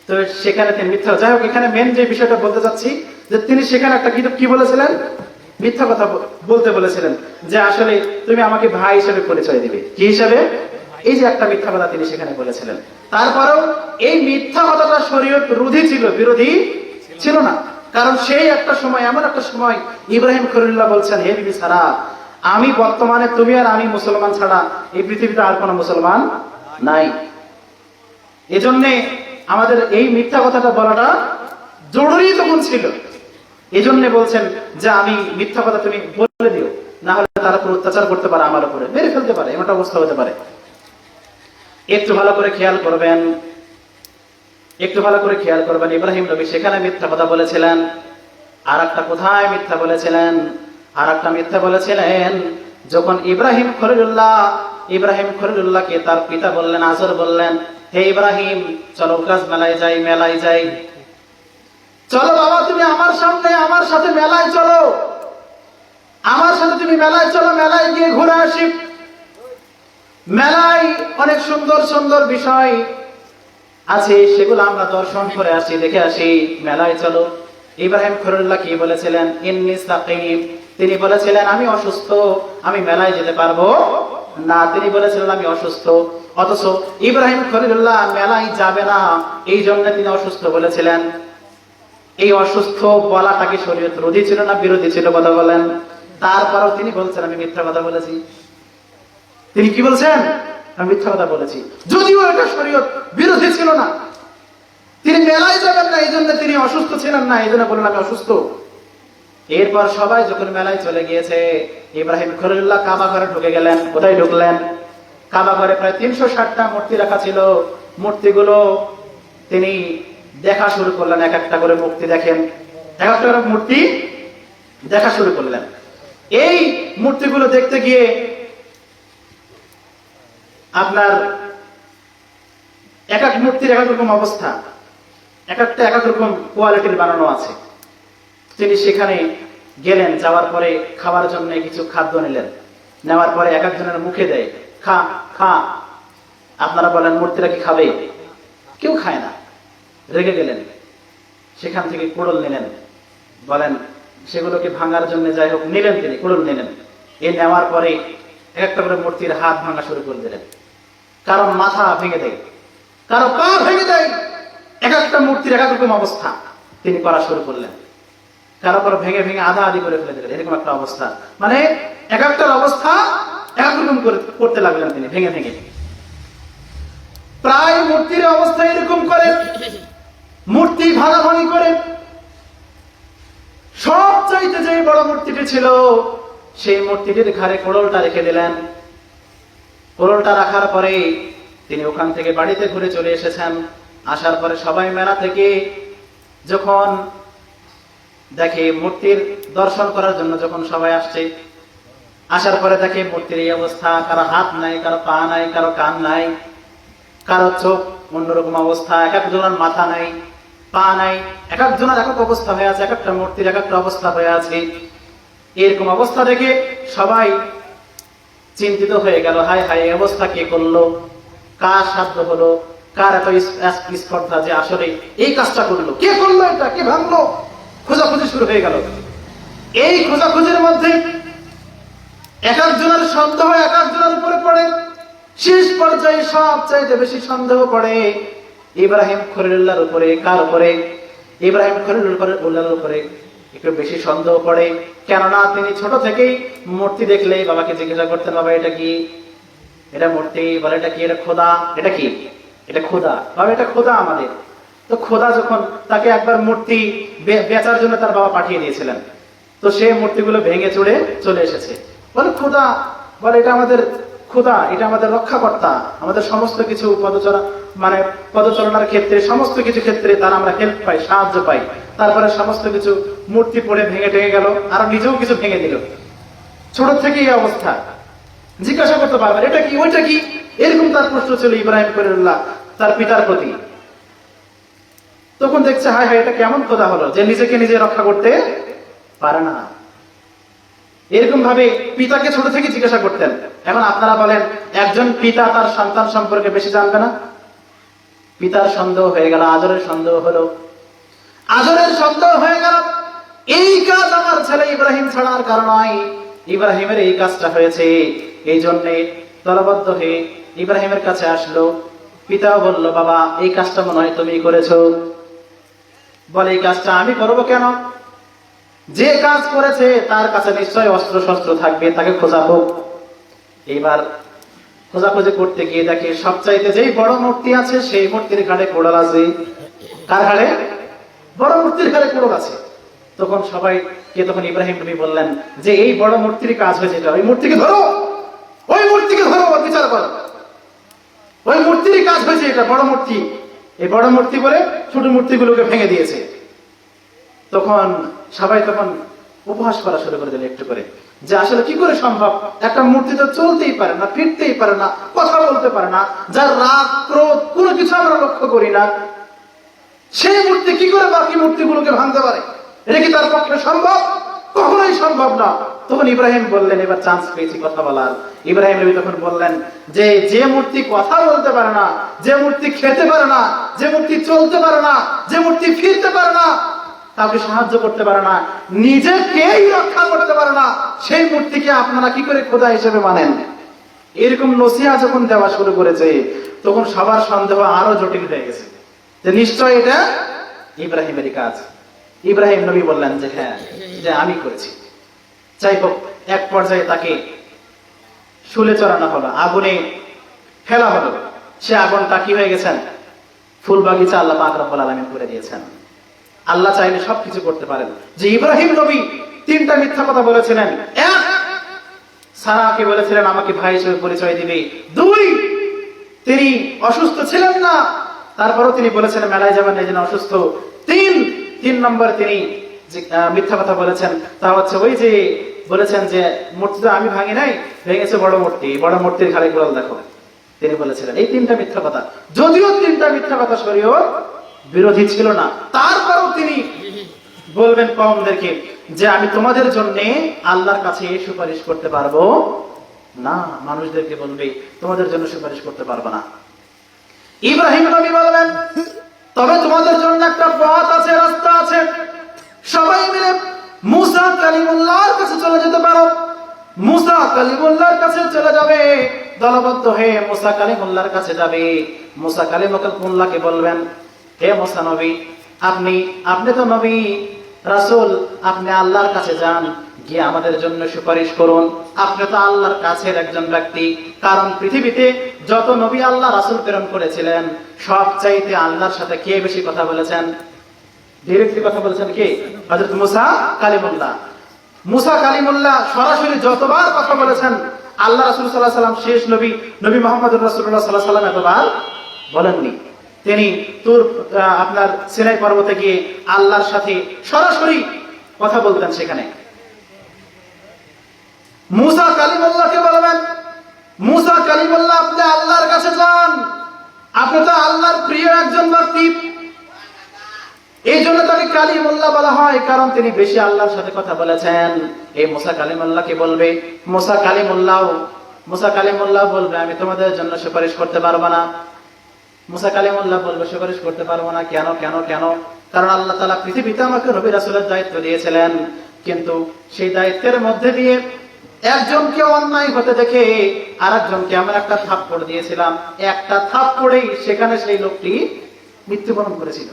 তো সেখানে তিনি মিথ্যা, যাই হোক, এখানে মেন যে বিষয়টা বলতে চাচ্ছি যে তিনি সেখানে একটা কি বলেছিলেন? মিথ্যা কথা বলতে বলেছিলেন যে আসলে তুমি আমাকে ভাই হিসেবে পরিচয় দিবে। কি হিসেবে? এই যে একটা মিথ্যা কথা তিনি সেখানে বলেছিলেন। তারপরেও এই মিথ্যা কথাটা শরীয়ত বিরোধী ছিল না। কারণ সেই একটা সময়, এমন একটা সময় ইব্রাহিম খলিলুল্লাহ বলছেন, হে বিবি সারা, আমি বর্তমানে তুমি আর আমি মুসলমান ছাড়া এই পৃথিবীতে আর কোনো মুসলমান নাই। এজন্যে আমাদের এই মিথ্যা কথাটা বলাটা জরুরি তখন ছিল। এজন্য বলছেন যে আমি মিথ্যা কথা তুমি বলে দিও, না হলে তার উপর অত্যাচার করতে পারে, আমার উপরে মেরে ফেলতে পারে, এমন অবস্থা হতে পারে। একটু ভালো করে খেয়াল করবেন, ইব্রাহিম নবী সেখানে মিথ্যা কথা বলেছিলেন। আর একটা কোথায় মিথ্যা বলেছিলেন? আর একটা মিথ্যা বলেছিলেন যখন ইব্রাহিম খলিলুল্লাহকে তার পিতা বললেন, আজর বললেন, হে ইব্রাহিম, চলো কাজ মেলায় যাই, চলো বাবা, তুমি আমার সাথে মেলায় চলো, মেলায় গিয়ে ঘুরে আসি। মেলায় অনেক সুন্দর সুন্দর বিষয় আছে, সেগুলো আমরা দর্শন করে আসি, দেখে আসি, মেলায় চলো। ইব্রাহিম খলিলুল্লাহ কি বলেছিলেন? ইন্নী সাকিম, তিনি বলেছিলেন আমি অসুস্থ, আমি মেলায় যেতে পারবো না। তিনি বলেছিলেন আমি অসুস্থ, অথচ ইব্রাহিম খলিলুল্লাহ মেলায় যাবে না, এই জন্য তিনি অসুস্থ বলেছিলেন। এই অসুস্থ বলাটা কি শরীয়ত রোধী ছিল না বিরোধী ছিল? কথা বলেন। তারপরেও তিনি বলছেন আমি মিথ্যা কথা বলেছি। তিনি কি বলছেন? আমি মিথ্যা কথা বলেছি, যদিও এটা শরীয়ত বিরোধী ছিল না। তিনি মেলায় যাবেন না, এই জন্য তিনি অসুস্থ ছিলেন না, এই জন্য বললেন আমি অসুস্থ। এরপর সবাই যখন মেলায় চলে গিয়েছে, ইব্রাহিম খলিলুল্লাহ কাবা ঘরে ঢুকে গেলেন। কোথায় ঢুকলেন? কাবা ঘরে প্রায় 360টা মূর্তি রাখা ছিল। মূর্তিগুলো তিনি দেখা শুরু করলেন, এক একটা করে মূর্তি দেখেন, এক একটা করে মূর্তি দেখা শুরু করলেন। এই মূর্তিগুলো দেখতে গিয়ে আপনার এক এক মূর্তির এক এক রকম অবস্থা, এক একটা এক এক রকম কোয়ালিটির বানানো আছে। তিনি সেখানে গেলেন, যাওয়ার পরে খাওয়ার জন্য কিছু খাদ্য নিলেন, নেওয়ার পরে এক একজনের মুখে দেয়, খা খা। আপনারা বলেন মূর্তিরা কি খাবে? কেউ খায় না। রেগে গেলেন, সেখান থেকে কুড়ুল নিলেন, বলেন সেগুলোকে ভাঙার জন্য যাই হোক নিলেন, তিনি কুড়ুল নিলেন। এই নেওয়ার পরে এক একটা করে মূর্তির হাত ভাঙা শুরু করে দিলেন। কারো মাথা ভেঙে দেয়, কারো পা ভেঙে দেয়, এক একটা মূর্তির এক এক রকম অবস্থা তিনি করা শুরু করলেন। কারো কারো ভেঙে ভেঙে আধা আধি করে ফেলে দিলেন, এরকম একটা অবস্থা। মানে এক একটার অবস্থা এক এক রকম করতে লাগলেন তিনি, ভেঙে ভেঙে। প্রায় মূর্তির অবস্থা এরকম করে, মূর্তি ভাঙাভাঙি করে। সবচাইতে যে বড় মূর্তিটি ছিল, সেই মূর্তিটির ঘাড়ে কোড়লটা রেখে দিলেন। কোড়লটা রাখার পরে তিনি ওখান থেকে বাড়িতে ঘুরে চলে এসেছেন। আসার পরে সবাই মেলা থেকে যখন দেখে মূর্তির দর্শন করার জন্য যখন সবাই আসছে, আসার পরে দেখে মূর্তির এই অবস্থা, কারো হাত নাই, কারো পা নাই, কারো কান নাই, কারো চোখ অন্যরকম অবস্থা, এক একজনের মাথা নাই, পা নাই, এক একজনের এক এক অবস্থা হয়ে আছে, এক একটা মূর্তির এক একটা অবস্থা হয়ে আছে। এরকম অবস্থা দেখে সবাই চিন্তিত হয়ে গেল, হায় হায় এই অবস্থা কে করলো, কার সাধ্য হলো, কার এত স্পর্ধা যে আসলে এই কাজটা করলো, কে করলো, এটা কে ভাঙলো। খোঁজাখুঁজি শুরু হয়ে গেল। এই খোঁজাখুঁজির মধ্যে এক একজনের সন্দেহ এক একজনের উপরে পড়ে। শেষ পর্যায়ে সবচাইতে বেশি সন্দেহ পড়ে ইব্রাহিম খলিলুল্লাহর উপরে। কার উপরে? ইব্রাহিম খলিলুল্লাহর উপরে একটু বেশি সন্দেহ পড়ে। কেননা তিনি ছোট থেকেই মূর্তি দেখলে বাবাকে জিজ্ঞাসা করতেন, বাবা এটা কি? এটা মূর্তি। বলে এটা কি? এটা খোদা। এটা কি? এটা খোদা। বাবা এটা খোদা আমাদের। তো খোদা যখন তাকে একবার মূর্তি বেচার জন্য তার বাবা পাঠিয়ে দিয়েছিলেন, তো সে মূর্তিগুলো ভেঙে চুড়ে চলে এসেছে। বলে খোদা, বলে এটা আমাদের খোদা, এটা আমাদের রক্ষাকর্তা, আমাদের সমস্ত কিছু পদচারণার ক্ষেত্রে, সমস্ত কিছু ক্ষেত্রে তার আমরা হেল্প পাই, সাহায্য পাই। তারপরে সমস্ত কিছু মূর্তি পড়ে ভেঙে টেঙে গেল, আর নিজেও কিছু ভেঙে দিল। ছোট থেকে এই অবস্থা। জিজ্ঞাসা করতে পারবেন এটা কি, ওইটা কি, এরকম তার প্রশ্ন ছিল ইব্রাহিম খলিলুল্লাহ তার পিতার প্রতি। তখন দেখছে হায় হায় এটা কেমন খোদা হলো যে নিজেকে নিজে রক্ষা করতে পারে না। এরকম ভাবে পিতাকে ছোট থেকে জিজ্ঞাসা করতেন। এখন আপনারা বলেন একজন পিতা তার সন্তান সম্পর্কে বেশি জানবে না? পিতার সন্দেহ হয়ে গেল, আজরের সন্দেহ হলো, আজরের সন্দেহ হয়ে গেল। এই কাজ আমার ছেলে ইব্রাহিম ছাড়ার কারণ নয়, ইব্রাহিমের এই কাজটা হয়েছে। এই জন্যে দলবদ্ধ হয়ে ইব্রাহিমের কাছে আসলো। পিতাও বলল, বাবা এই কাজটা মনে হয় তুমি করেছো। বলে এই কাজটা আমি করবো কেন? যে কাজ করেছে তার কাছে নিশ্চয় অস্ত্র শস্ত্র থাকবে, তাকে খোঁজা হোক। এইবার খোঁজাখুঁজি করতে গিয়ে দেখে সবচাইতে যেই বড় মূর্তি আছে সেই মূর্তির ঘাড়ে কোড়াল আছে। কার ঘাড়ে? বড় মূর্তির ঘাড়ে কোড়াল আছে। তখন সবাইকে তখন ইব্রাহিম নবী বললেন যে এই বড় মূর্তির কাজ হয়েছে এটা, ওই মূর্তিকে ধরো, ওই মূর্তিকে ধরো, বিচার করো, ওই মূর্তির কাজ হয়েছে এটা, বড় মূর্তি। এই বড় মূর্তি বলে ছোট মূর্তিগুলোকে ভেঙে দিয়েছে। তখন সবাই তখন উপহাস করা শুরু করে দিল একটু করে, যে আসলে কি করে সম্ভব, একটা মূর্তি তো চলতেই পারে না, ফিরতেই পারে না, কথা বলতে পারে না, যার রাগ ক্রোধ কোনো কিছু আমরা লক্ষ্য করি না, সেই মূর্তি কি করে বাকি মূর্তিগুলোকে ভাঙতে পারে? এটা কি তার পক্ষে সম্ভব? কখনোই সম্ভব না। তখন ইব্রাহিম বললেন, এবার চান্স পেয়েছি কথা বলার। ইব্রাহিম নবী তখন বললেন যে মূর্তি কথা বলতে পারে না, যে মূর্তি খেতে পারে না, যে মূর্তি চলতে পারে না, যে মূর্তি ফিরতে পারে না, কাউকে সাহায্য করতে পারে না, নিজেকেই রক্ষা করতে পারে না, সেই মূর্তিকে আপনারা কি করে খোদা হিসেবে মানেন? এরকম নসিহা যখন দেওয়া শুরু করেছে, তখন সবার সন্দেহ আরো জটিল হয়ে গেছে যে নিশ্চয় এটা ইব্রাহিমেরই কাজ। ইব্রাহিম নবী বললেন যে হ্যাঁ, যে আমি করেছি। যাই হোক, এক পর্যায়ে তাকে শুলে চড়ানো হলো, আগুনে ফেলা হলো। সে আগুনটা কি হয়ে গেছেন? ফুল বাগিচা আল্লাহ পাক রব্বুল আলামিন করে দিয়েছেন। আল্লাহ চাইলে সবকিছু করতে পারেন। যে ইব্রাহিম নবী 3টা মিথ্যা কথা বলেছিলেন। 1, সারাকে বলেছিলেন আমাকে ভাই হিসেবে পরিচয় দিবে। 2, তিনি অসুস্থ ছিলেন না, তারপরও তিনি বলেছেন মেলায় যাবেন এই জন্য অসুস্থ। 3 নম্বর তিনি যে মিথ্যা কথা বলেছেন তা হচ্ছে ওই যে বলেছেন যে মূর্তি তো আমি ভাঙি নাই, ভেঙেছে বড় মূর্তি, বড় মূর্তির খালি গোড়াল দেখো, তিনি বলেছিলেন। এই 3টা মিথ্যা কথা, যদিও 3টা মিথ্যা কথা শরীয়ত বিরোধী ছিল না, তারপরও তিনি বলবেন কওমদেরকে যে আমি তোমাদের জন্য আল্লাহর কাছে সুপারিশ করতে পারবো না। মানুষদেরকে বলবে তোমাদের জন্য সুপারিশ করতে পারবো না। ইব্রাহিম নবী বলবেন তবে তোমাদের জন্য একটা পথ আছে, রাস্তা আছে, সবাই মিলে মুসা কালিমুল্লাহর কাছে চলে যেতে পারো। মুসা কালিমুল্লাহর কাছে চলে যাবে, দলবদ্ধ হয়ে মুসা কালিমুল্লাহর কাছে যাবে। মুসা কালিমুল্লাহকে বলবেন হে মুসা নবী, আপনি তো নবী রাসূল, আপনি আল্লাহর কাছে যান, গিয়ে আমাদের জন্য সুপারিশ করুন। আপনি তো আল্লাহর কাছের একজন ব্যক্তি, কারণ পৃথিবীতে যত নবী আল্লাহ রাসূল প্রেরণ করেছিলেন সবচাইতে আল্লাহর সাথে কে বেশি কথা বলেছেন? ডিরেক্টলি কথা বলেছেন কে? হযরত মুসা কালিমুল্লাহ। মুসা কালিমুল্লাহ সরাসরি যতবার কথা বলেছেন, আল্লাহ রাসূল সাল্লাল্লাহু আলাইহি ওয়াসাল্লাম শেষ নবী মুহাম্মদুর রাসূলুল্লাহ সাল্লাল্লাহু আলাইহি ওয়াসাল্লাম এতবার বলেননি। তিনি আপনার সিনাই পর্বতে গিয়ে আল্লাহর সাথে সরাসরি কথা বলতেন। সেখানে মুসা কালিমুল্লাহকে বলবেন মুসা কালিমুল্লাহ আপনি আল্লাহর কাছে যান, আপনি তো আল্লাহর প্রিয় একজন ব্যক্তি। এই জন্য তাকে কালিমুল্লাহ বলা হয়, কারণ তিনি বেশি আল্লাহর সাথে কথা বলেছেন। এই মুসা কালিমুল্লাহকে বলবে, মুসা কালিমুল্লাহ বলবে আমি তোমাদের জন্য সুপারিশ করতে পারবো না। মুসা কালিমুল্লাহ বলবে সুপারিশ করতে পারবো না। কেন? কারণ আল্লাহ তাআলা পৃথিবীতে আমাকে নবী রাসূলের দায়িত্ব দিয়েছিলেন, কিন্তু সেই দায়িত্বের মধ্যে দিয়ে একজনকে অন্যায় হতে দেখে আরেকজনকে আমরা একটা থাপ্পড় দিয়েছিলাম। একটা থাপ্পড়েই সেখানে সেই লোকটি মৃত্যুবরণ করেছিল।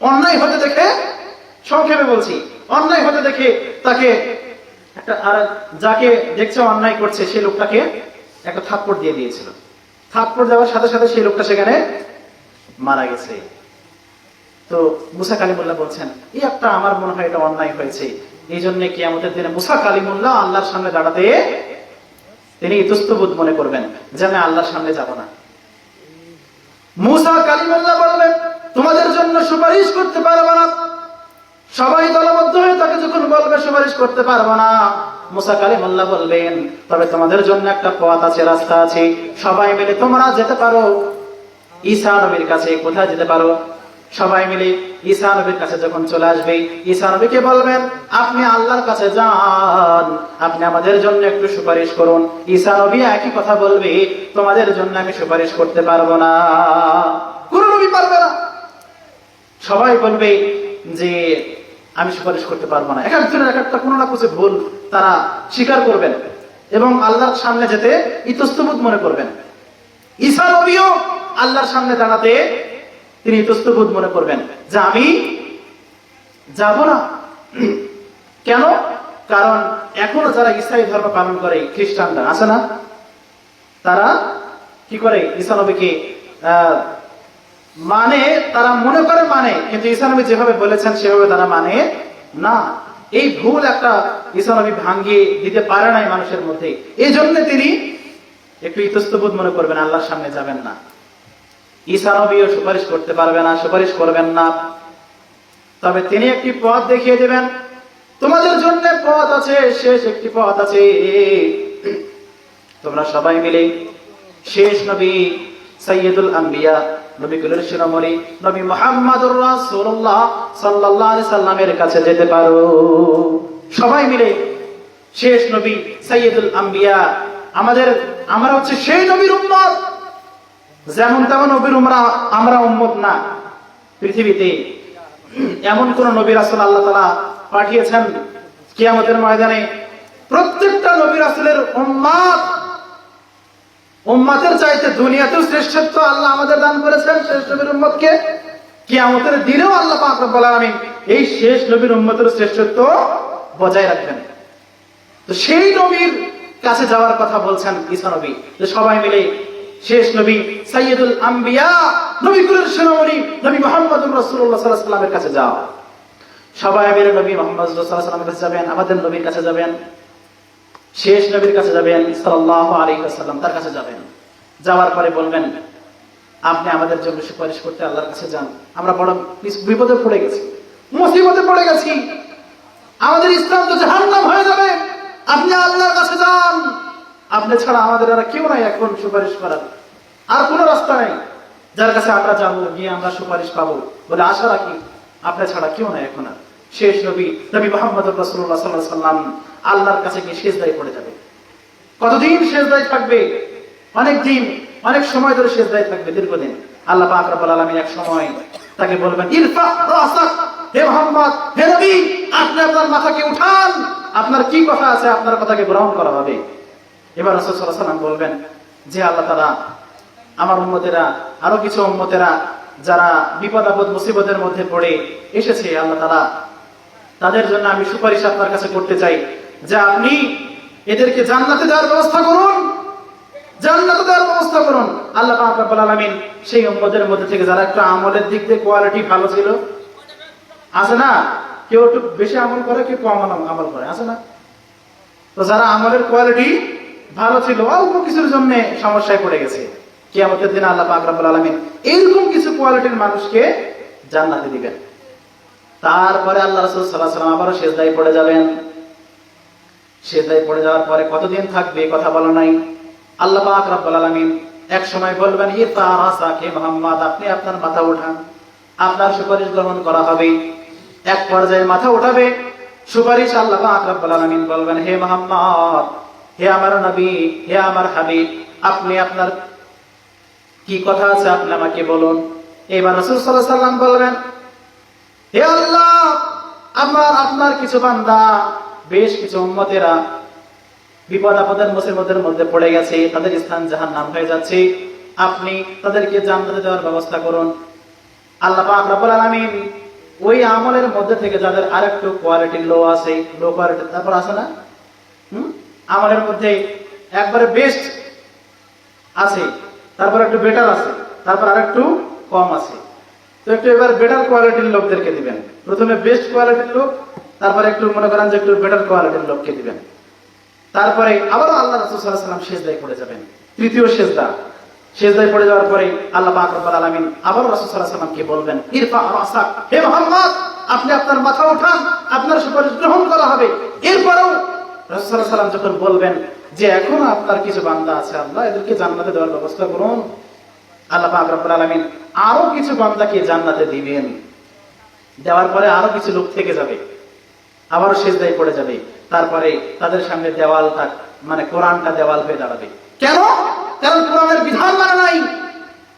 অন্যায় হতে দেখে, সংক্ষেপে বলছি, অন্যায় হতে দেখে তাকে একটা, আর যাকে দেখছে অন্যায় করছে সেই লোকটাকে একটা থাপ্পড় দিয়ে দিয়েছিল। থাপ্পড় দেওয়ার সাথে সাথে সেই লোকটা সেখানে মারা গেছে। তো মুসা কালিমুল্লাহ বলছেন এই একটা আমার মনে হয় এটা অন্যায় হয়েছে, এই জন্য কিয়ামতের দিনে মুসা কালিমুল্লাহ আল্লাহর সামনে দাঁড়াতে তিনি ইতস্তবোধ মনে করবেন যে আমি আল্লাহর সামনে যাব না। মুসা কালিমুল্লাহ বলবেন তোমাদের জন্য সুপারিশ করতে পারবো না। সবাই দলবদ্ধ হয়ে তাকে যখন বলবে সুপারিশ করতে পারবো না, মুসা কালিমুল্লাহ বলবেন তবে তোমাদের জন্য একটা পথ আছে, রাস্তা আছে, সবাই মিলে তোমরা যেতে পারো ঈসা নবীর কাছে। কোথায় যেতে পারো? সবাই মিলে ঈসা নবীর কাছে যখন চলে আসবে, ঈসা নবীকে বলবেন আপনি আল্লাহর কাছে যান, আপনি আমাদের জন্য একটু সুপারিশ করুন। ঈসা নবী একই কথা বলবে তোমাদের জন্য আমি সুপারিশ করতে পারবো না। কোন নবী পারবে না। সবাই বলবে যে আমি সুপারিশ করতে পারবো না। এক একজনের এক একটা কোনো না কিছু ভুল তারা স্বীকার করবেন এবং আল্লাহর সামনে যেতে ইতস্তবোধ মনে করবেন। ঈসা নবীও আল্লাহর সামনে দাঁড়াতে তিনি ইতস্তবোধ মনে করবেন যে আমি যাব না। কেন? কারণ এখনো যারা ইসরায়েল ধর্ম পালন করে খ্রিস্টানরা আছে না, তারা কি করে ঈসা নবীকে মানে, তারা মনে করে মানে, কিন্তু ঈসা নবী যেভাবে বলেছেন সেভাবে তারা মানে না। এই ভুল একটা ঈসা নবী ভাঙিয়ে দিতে পারে নাই মানুষের মধ্যে, এই জন্য তিনি একটু ইতস্তবোধ মনে করবেন, আল্লাহর সামনে যাবেন না। ঈসা নবীও সুপারিশ করতে পারবে না, সুপারিশ করবেন না। তবে তিনি একটি পথ দেখিয়ে দেবেন, তোমাদের জন্য পথ আছে, শেষ একটি পথ আছে। তোমরা সবাই মিলে শেষ নবী সাইয়্যিদুল আম্বিয়া, নবীকুলের শিরোমণি নবী মুহাম্মদুর রাসূলুল্লাহ সাল্লাল্লাহু আলাইহি সাল্লামের কাছে যেতে পারো। সবাই মিলে শেষ নবী সাইয়্যিদুল আম্বিয়া, আমরা হচ্ছে সেই নবীর উম্মত। যেমন তেমন নবীর আমরা উম্মত না। পৃথিবীতে এমন কোন নবী রাসূল আল্লাহ তাআলা পাঠিয়েছেন কিয়ামতের ময়দানে প্রত্যেকটা নবী রাসূলের উম্মতের চাইতে দুনিয়াতেও শ্রেষ্ঠত্ব আল্লাহ আমাদের দান করেছেন শেষ নবীর উম্মতকে। কিয়ামতের দিনেও আল্লাহ পাক রব্বুল আলামিন এই শেষ নবীর উম্মতের শ্রেষ্ঠত্ব বজায় রাখবেন। তো সেই নবীর কাছে যাওয়ার কথা বলছেন ঈসা নবী, যে সবাই মিলে শেষ নবী সাইয়্যিদুল আম্বিয়া নবীকুলের শিরোমণি নবী মুহাম্মদুর রাসূলুল্লাহ সাল্লাল্লাহু আলাইহি ওয়াসাল্লামের কাছে যাও। সবাই মিলে নবী মুহাম্মদ সাল্লাল্লাহু আলাইহি ওয়াসাল্লামের কাছে যাবেন, আমাদের নবীর কাছে যাবেন, শেষ নবীর কাছে যাবেন সাল্লাল্লাহু আলাইহি ওয়াসাল্লাম, তার কাছে যাবেন। যাওয়ার পরে বলবেন, আপনি আমাদের জন্য সুপারিশ করতে আল্লাহর কাছে যান, আমরা বড় বিপদে পড়ে গেছি, মুসিবতে পড়ে গেছি, আমাদের ইসলাম তো জাহান্নাম হয়ে যাবে, আপনি আল্লাহর কাছে যান, আপনি ছাড়া আমাদের আর কেউ নাই এখন সুপারিশ করার, আর কোনো রাস্তা নেই যার কাছে আমরা যাবো, গিয়ে আমরা সুপারিশ পাবো বলে আশা রাখি, আপনি ছাড়া কেউ নাই এখন আর। শেষ নবী নবী মুহাম্মদুর রাসূলুল্লাহ সাল্লাল্লাহু আলাইহি ওয়াসাল্লাম আল্লাহর কাছে গিয়ে সিজদায় পড়ে যাবে। কতদিন সিজদায় থাকবে? অনেক দিন, অনেক সময় ধরে সিজদায় থাকবে, দীর্ঘদিন। আল্লাহ পাক রব্বুল আলামিন এক সময় তাকে বলবেন, ইরফা রাসাক, হে মুহাম্মদ, হে নবী, আপনি আপনার মাথাকে উঠান, আপনার কি কথা আছে, আপনার কথাকে গ্রহণ করা হবে। এবার রাসূল সাল্লাল্লাহু আলাইহি ওয়াসাল্লাম বলবেন, যে আল্লাহ তাআলা, আমার উম্মতেরা, আরো কিছু উম্মতেরা যারা বিপদ আপদ মুসিবতের মধ্যে পড়ে এসেছে, আল্লাহ তাআলা তাদের জন্য আমি সুপারিশ আপনার কাছে করতে চাই যে আপনি এদেরকে জান্নাতে দেওয়ার ব্যবস্থা করুন, জান্নাতে দেওয়ার ব্যবস্থা করুন। আল্লাহ পাক রব্বুল আলামিন সেই উম্মতের মধ্যে থেকে যারা একটু আমলের দিক দিয়ে কোয়ালিটি ভালো ছিল, আছে না, কেউ একটু বেশি আমল করে, কেউ কম আমল করে, আছে না, তো যারা আমলের কোয়ালিটি ভালো ছিল, অল্প কিছুর জন্য সমস্যায় পড়ে গেছে, কিয়ামতের দিনে আল্লাহ পাক রব্বুল আলামিন এরকম কিছু কোয়ালিটির মানুষকে জান্নাতে দিবেন। তারপরে আল্লাহ রাসূল সাল্লাল্লাহু আলাইহি ওয়াসাল্লাম আবারো সিজদায় পড়ে যাবেন। সিজদায় পড়ে যাওয়ার পরে কতদিন থাকবে কথা বলা নাই। আল্লাহ পাক রব্বুল আলামিন এক সময় বলবেন, ইরফা রাসাক, হে মুহাম্মদ, আপনি আপনার মাথা উঠান, আপনার সুপারিশ গ্রহণ করা হবে। এক পর্যায়ে মাথা উঠাবে, সুপারিশ আল্লাহ পাক রব্বুল আলামিন বলবেন, হে মুহাম্মদ, হে আমার নবী, হে আমার হাবিব, আপনি আপনার কি কথা আছে আপনি আমাকে বলুন। এবার রাসূল সাল্লাল্লাহু আলাইহি ওয়াসাল্লাম বলবেন, হে আল্লাহ, আপনার কিছু বান্দা, বেশ কিছু উম্মতেরা বিপদ আপদের মুসিবতের মধ্যে পড়ে গেছে, তাদের স্থান জাহান্নাম হয়ে যাচ্ছে, আপনি তাদেরকে জান্নাতে দেওয়ার ব্যবস্থা করুন। আল্লাহ পাক রব্বুল আলামিন ওই আমলের মধ্যে থেকে যাদের আরেকটু কোয়ালিটি লো আছে, লো কোয়ালিটি, তারপর আছে না, আমলের মধ্যে একবারে বেস্ট আছে, তারপর একটু বেটার আছে, তারপর আরেকটু কম আছে, তো একটু এবার বেটার কোয়ালিটির লোকদেরকে দিবেন। প্রথমে বেস্ট কোয়ালিটির লোক, তারপরে একটু মনে করেন যে একটু বেটার কোয়ালিটির লোককে দিবেন। তারপরে আবার আল্লাহ রাসূল সাল্লাল্লাহু আলাইহি ওয়াসাল্লাম সিজদায় পড়ে যাবেন, তৃতীয় সিজদা। সিজদায় পড়ে যাওয়ার পরে আল্লাহ পাক রব্বুল আলামিন আবার রাসূল সাল্লাল্লাহু আলাইহি ওয়াসাল্লামকে বলবেন, ইরফা রাসাক, হে মুহাম্মদ, আপনি আপনার মাথা উঠান, আপনার সুপারিশ গ্রহণ করা হবে। এরপরেও রাসূল সাল্লাল্লাহু আলাইহি ওয়াসাল্লাম যখন বলবেন যে এখনো আপনার কিছু বান্দা আছে, আল্লাহ এদেরকে জান্নাতে দেওয়ার ব্যবস্থা করুন, আল্লাহ পাক রব্বুল আলামিন আরো কিছু বান্দাকে জান্নাতে দিবেন। দেওয়ার পরে আরো কিছু লোক থেকে যাবে, আবারও সিজদায় পড়ে যাবে। তারপরে তাদের সামনে দেওয়ালটা, মানে কোরআনটা দেওয়াল হয়ে দাঁড়াবে। কেন? কারণ কোরআনের বিধান মানে নাই,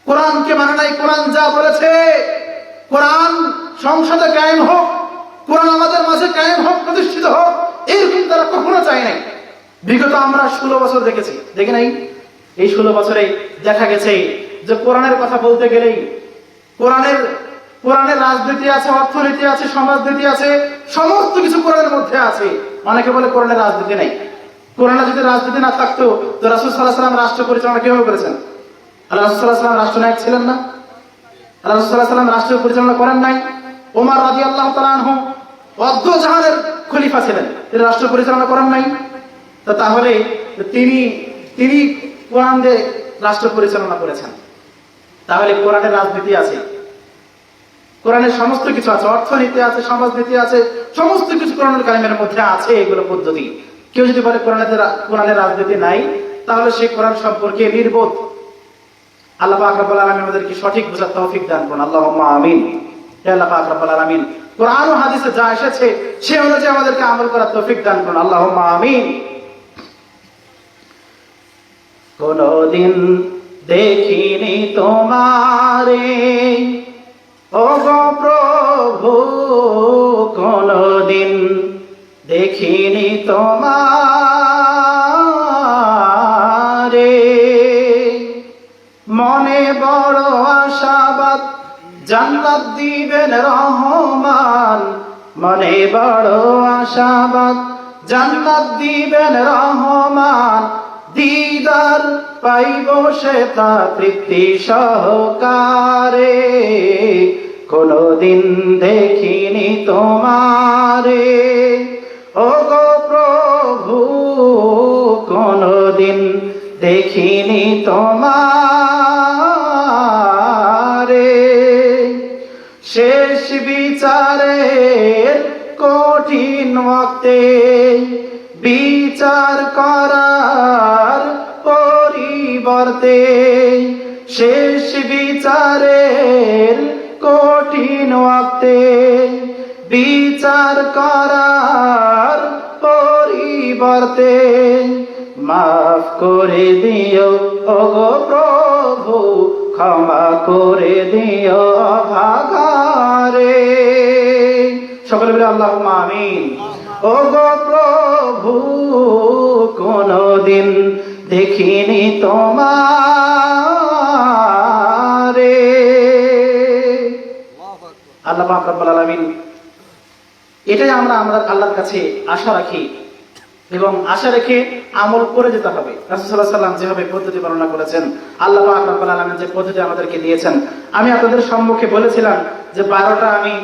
কোরআনকে মানে নাই। কোরআন যা বলেছে, কোরআন সংসদে কায়েম হোক, কোরআন আমাদের মাঝে কায়েম হোক, প্রতিষ্ঠিত হোক, এরকম তারা কখনো চায় নাই। বিগত আমরা 16 বছর দেখেছি, দেখি নাই? এই 16 বছরে দেখা গেছে যে কোরআনের কথা বলতে গেলেই কোরআনের রাজনীতি আছে, অর্থনীতি আছে, সমাজনীতি আছে, সমস্ত কিছু কোরআনের মধ্যে আছে। অনেকে বলে কোরআনের রাজনীতি নেই। কোরআনে যদি রাজনীতি না থাকতো তো রাসূল সাল্লাল্লাহু আলাইহি ওয়াসাল্লাম রাষ্ট্র পরিচালনা কিভাবে করেছেন? আল্লাহ রাসূল সাল্লাল্লাহু আলাইহি ওয়াসাল্লাম রাষ্ট্রনায়ক ছিলেন না? আল্লাহ রাসূল সাল্লাল্লাহু আলাইহি ওয়াসাল্লাম রাষ্ট্র পরিচালনা করেন নাই? ওমর রাদিয়াল্লাহু তাআলা আনহু অর্ধ জাহানের খলিফা ছিলেন, তিনি রাষ্ট্র পরিচালনা করেন নাই? তো তাহলে তিনি কোরআন দিয়ে রাষ্ট্র পরিচালনা করেছেন। তাহলে কোরআনের রাজনীতি আছে, কোরআনের সমস্ত কিছু আছে, অর্থনীতি আছে, সমাজনীতি আছে, সমস্ত কিছু কোরআনুল কারীমের মধ্যে আছে। এগুলো পদ্ধতি। কেউ যদি বলে কোরআনের রাজনীতি নাই, তাহলে সে কোরআন সম্পর্কে নির্বোধ। আল্লাহ পাক রব্বুল আলামিন আমাদেরকে সঠিক বোঝার তৌফিক দান করুন, আল্লাহুম্মা আমিন। হে আল্লাহ পাক রব্বুল আলামিন, কোরআন ও হাদিসে যা এসেছে সে অনুযায়ী আমাদেরকে আমল করার তৌফিক দান করুন, আল্লাহুম্মা আমিন। কোনদিন দেখিনি তোমারে, ও গো প্রভু কোনদিন দেখিনি তোমারে, মনে বড় আশাবাদ জান্নাত দিবেন রহমান, মনে বড় আশাবাদ জান্নাত দিবেন রহমান, দিদার পাইব সে তা তৃপ্তি সহকারে, কোনদিন দেখিনি তোমারে ও গো প্রভু কোনদিন দেখিনি তোমারে। শেষ বিচারের কঠিন ওয়াক্তে বিচার করার পরিবর্তে, শেষ বিচারের কঠিন ওয়াক্তে বিচার করার পরিবর্তে, মাফ করে দিও ওগো প্রভু ক্ষমা করে দিও ভাগারে। সকলে বলে আল্লাহুম্মা আমিন। ওগো প্রভু কোনদিন দেখিনি তোমারে। আল্লাহ পাক রব্বুল আলামিন, এটাই আমরা আল্লাহর কাছে আশা রাখি এবং আশা রেখে আমল করে যেতে হবে। রাসূল সাল্লাল্লাহু আলাইহি ওয়াসাল্লাম যেভাবে পদ্ধতি বর্ণনা করেছেন, আল্লাহ পাক রব্বুল আলামিন যে পদ্ধতি আমাদেরকে দিয়েছেন, আমি আপনাদের সম্মুখে বলেছিলাম যে 12টা আমি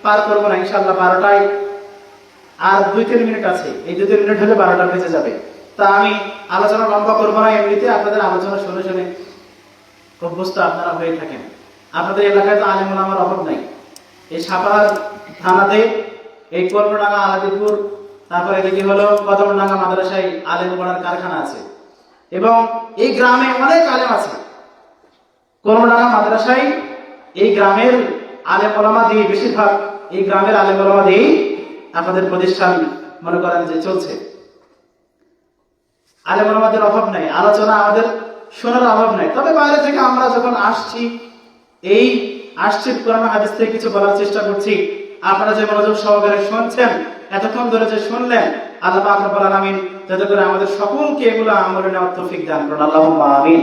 পার করবো না, ইনশাআল্লাহ 12টায় আর 2-3 মিনিট আছে, এই 2-3 মিনিট হলে 12টা বেজে যাবে। তা আমি আলোচনা লম্বা করবো না, এমনিতে আপনাদের আলোচনা শুনে শুনে অভ্যস্ত আপনারা হয়ে থাকেন। আপনাদের এলাকায় তো আলেম ওলামার অভাব নাই। এই সাপাহার থানাতে এই কলমডাঙ্গা আলাদিপুর, তারপরে এদিকে হলো কদমডাঙ্গা মাদ্রাসায় আলেম পড়ার কারখানা আছে এবং এই গ্রামে অনেক আলেম আছে। কলমডাঙ্গা মাদ্রাসায় এই গ্রামের আলেম ওলামা দিয়ে, বেশিরভাগ এই গ্রামের আলেম ওলামা দিয়ে আপনাদের প্রতিষ্ঠান মনে করেন যে চলছে। আলেম ওলামাদের অভাব নাই, আলোচনা আমাদের শোনার অভাব নাই। তবে বাইরে থেকে আমরা যখন আসছি কোরআন হাদিস থেকে কিছু বলার চেষ্টা করছি, আপনারা যে মনোযোগ সহকারে শুনছেন, এতক্ষণ ধরে যে শুনলেন, আল্লাহ পাক রব্বুল আলামিন যাতে করে আমাদের সকলকে এগুলো আমলে নেওয়ার তৌফিক দান করুন। আল্লাহুম্মা আমিন।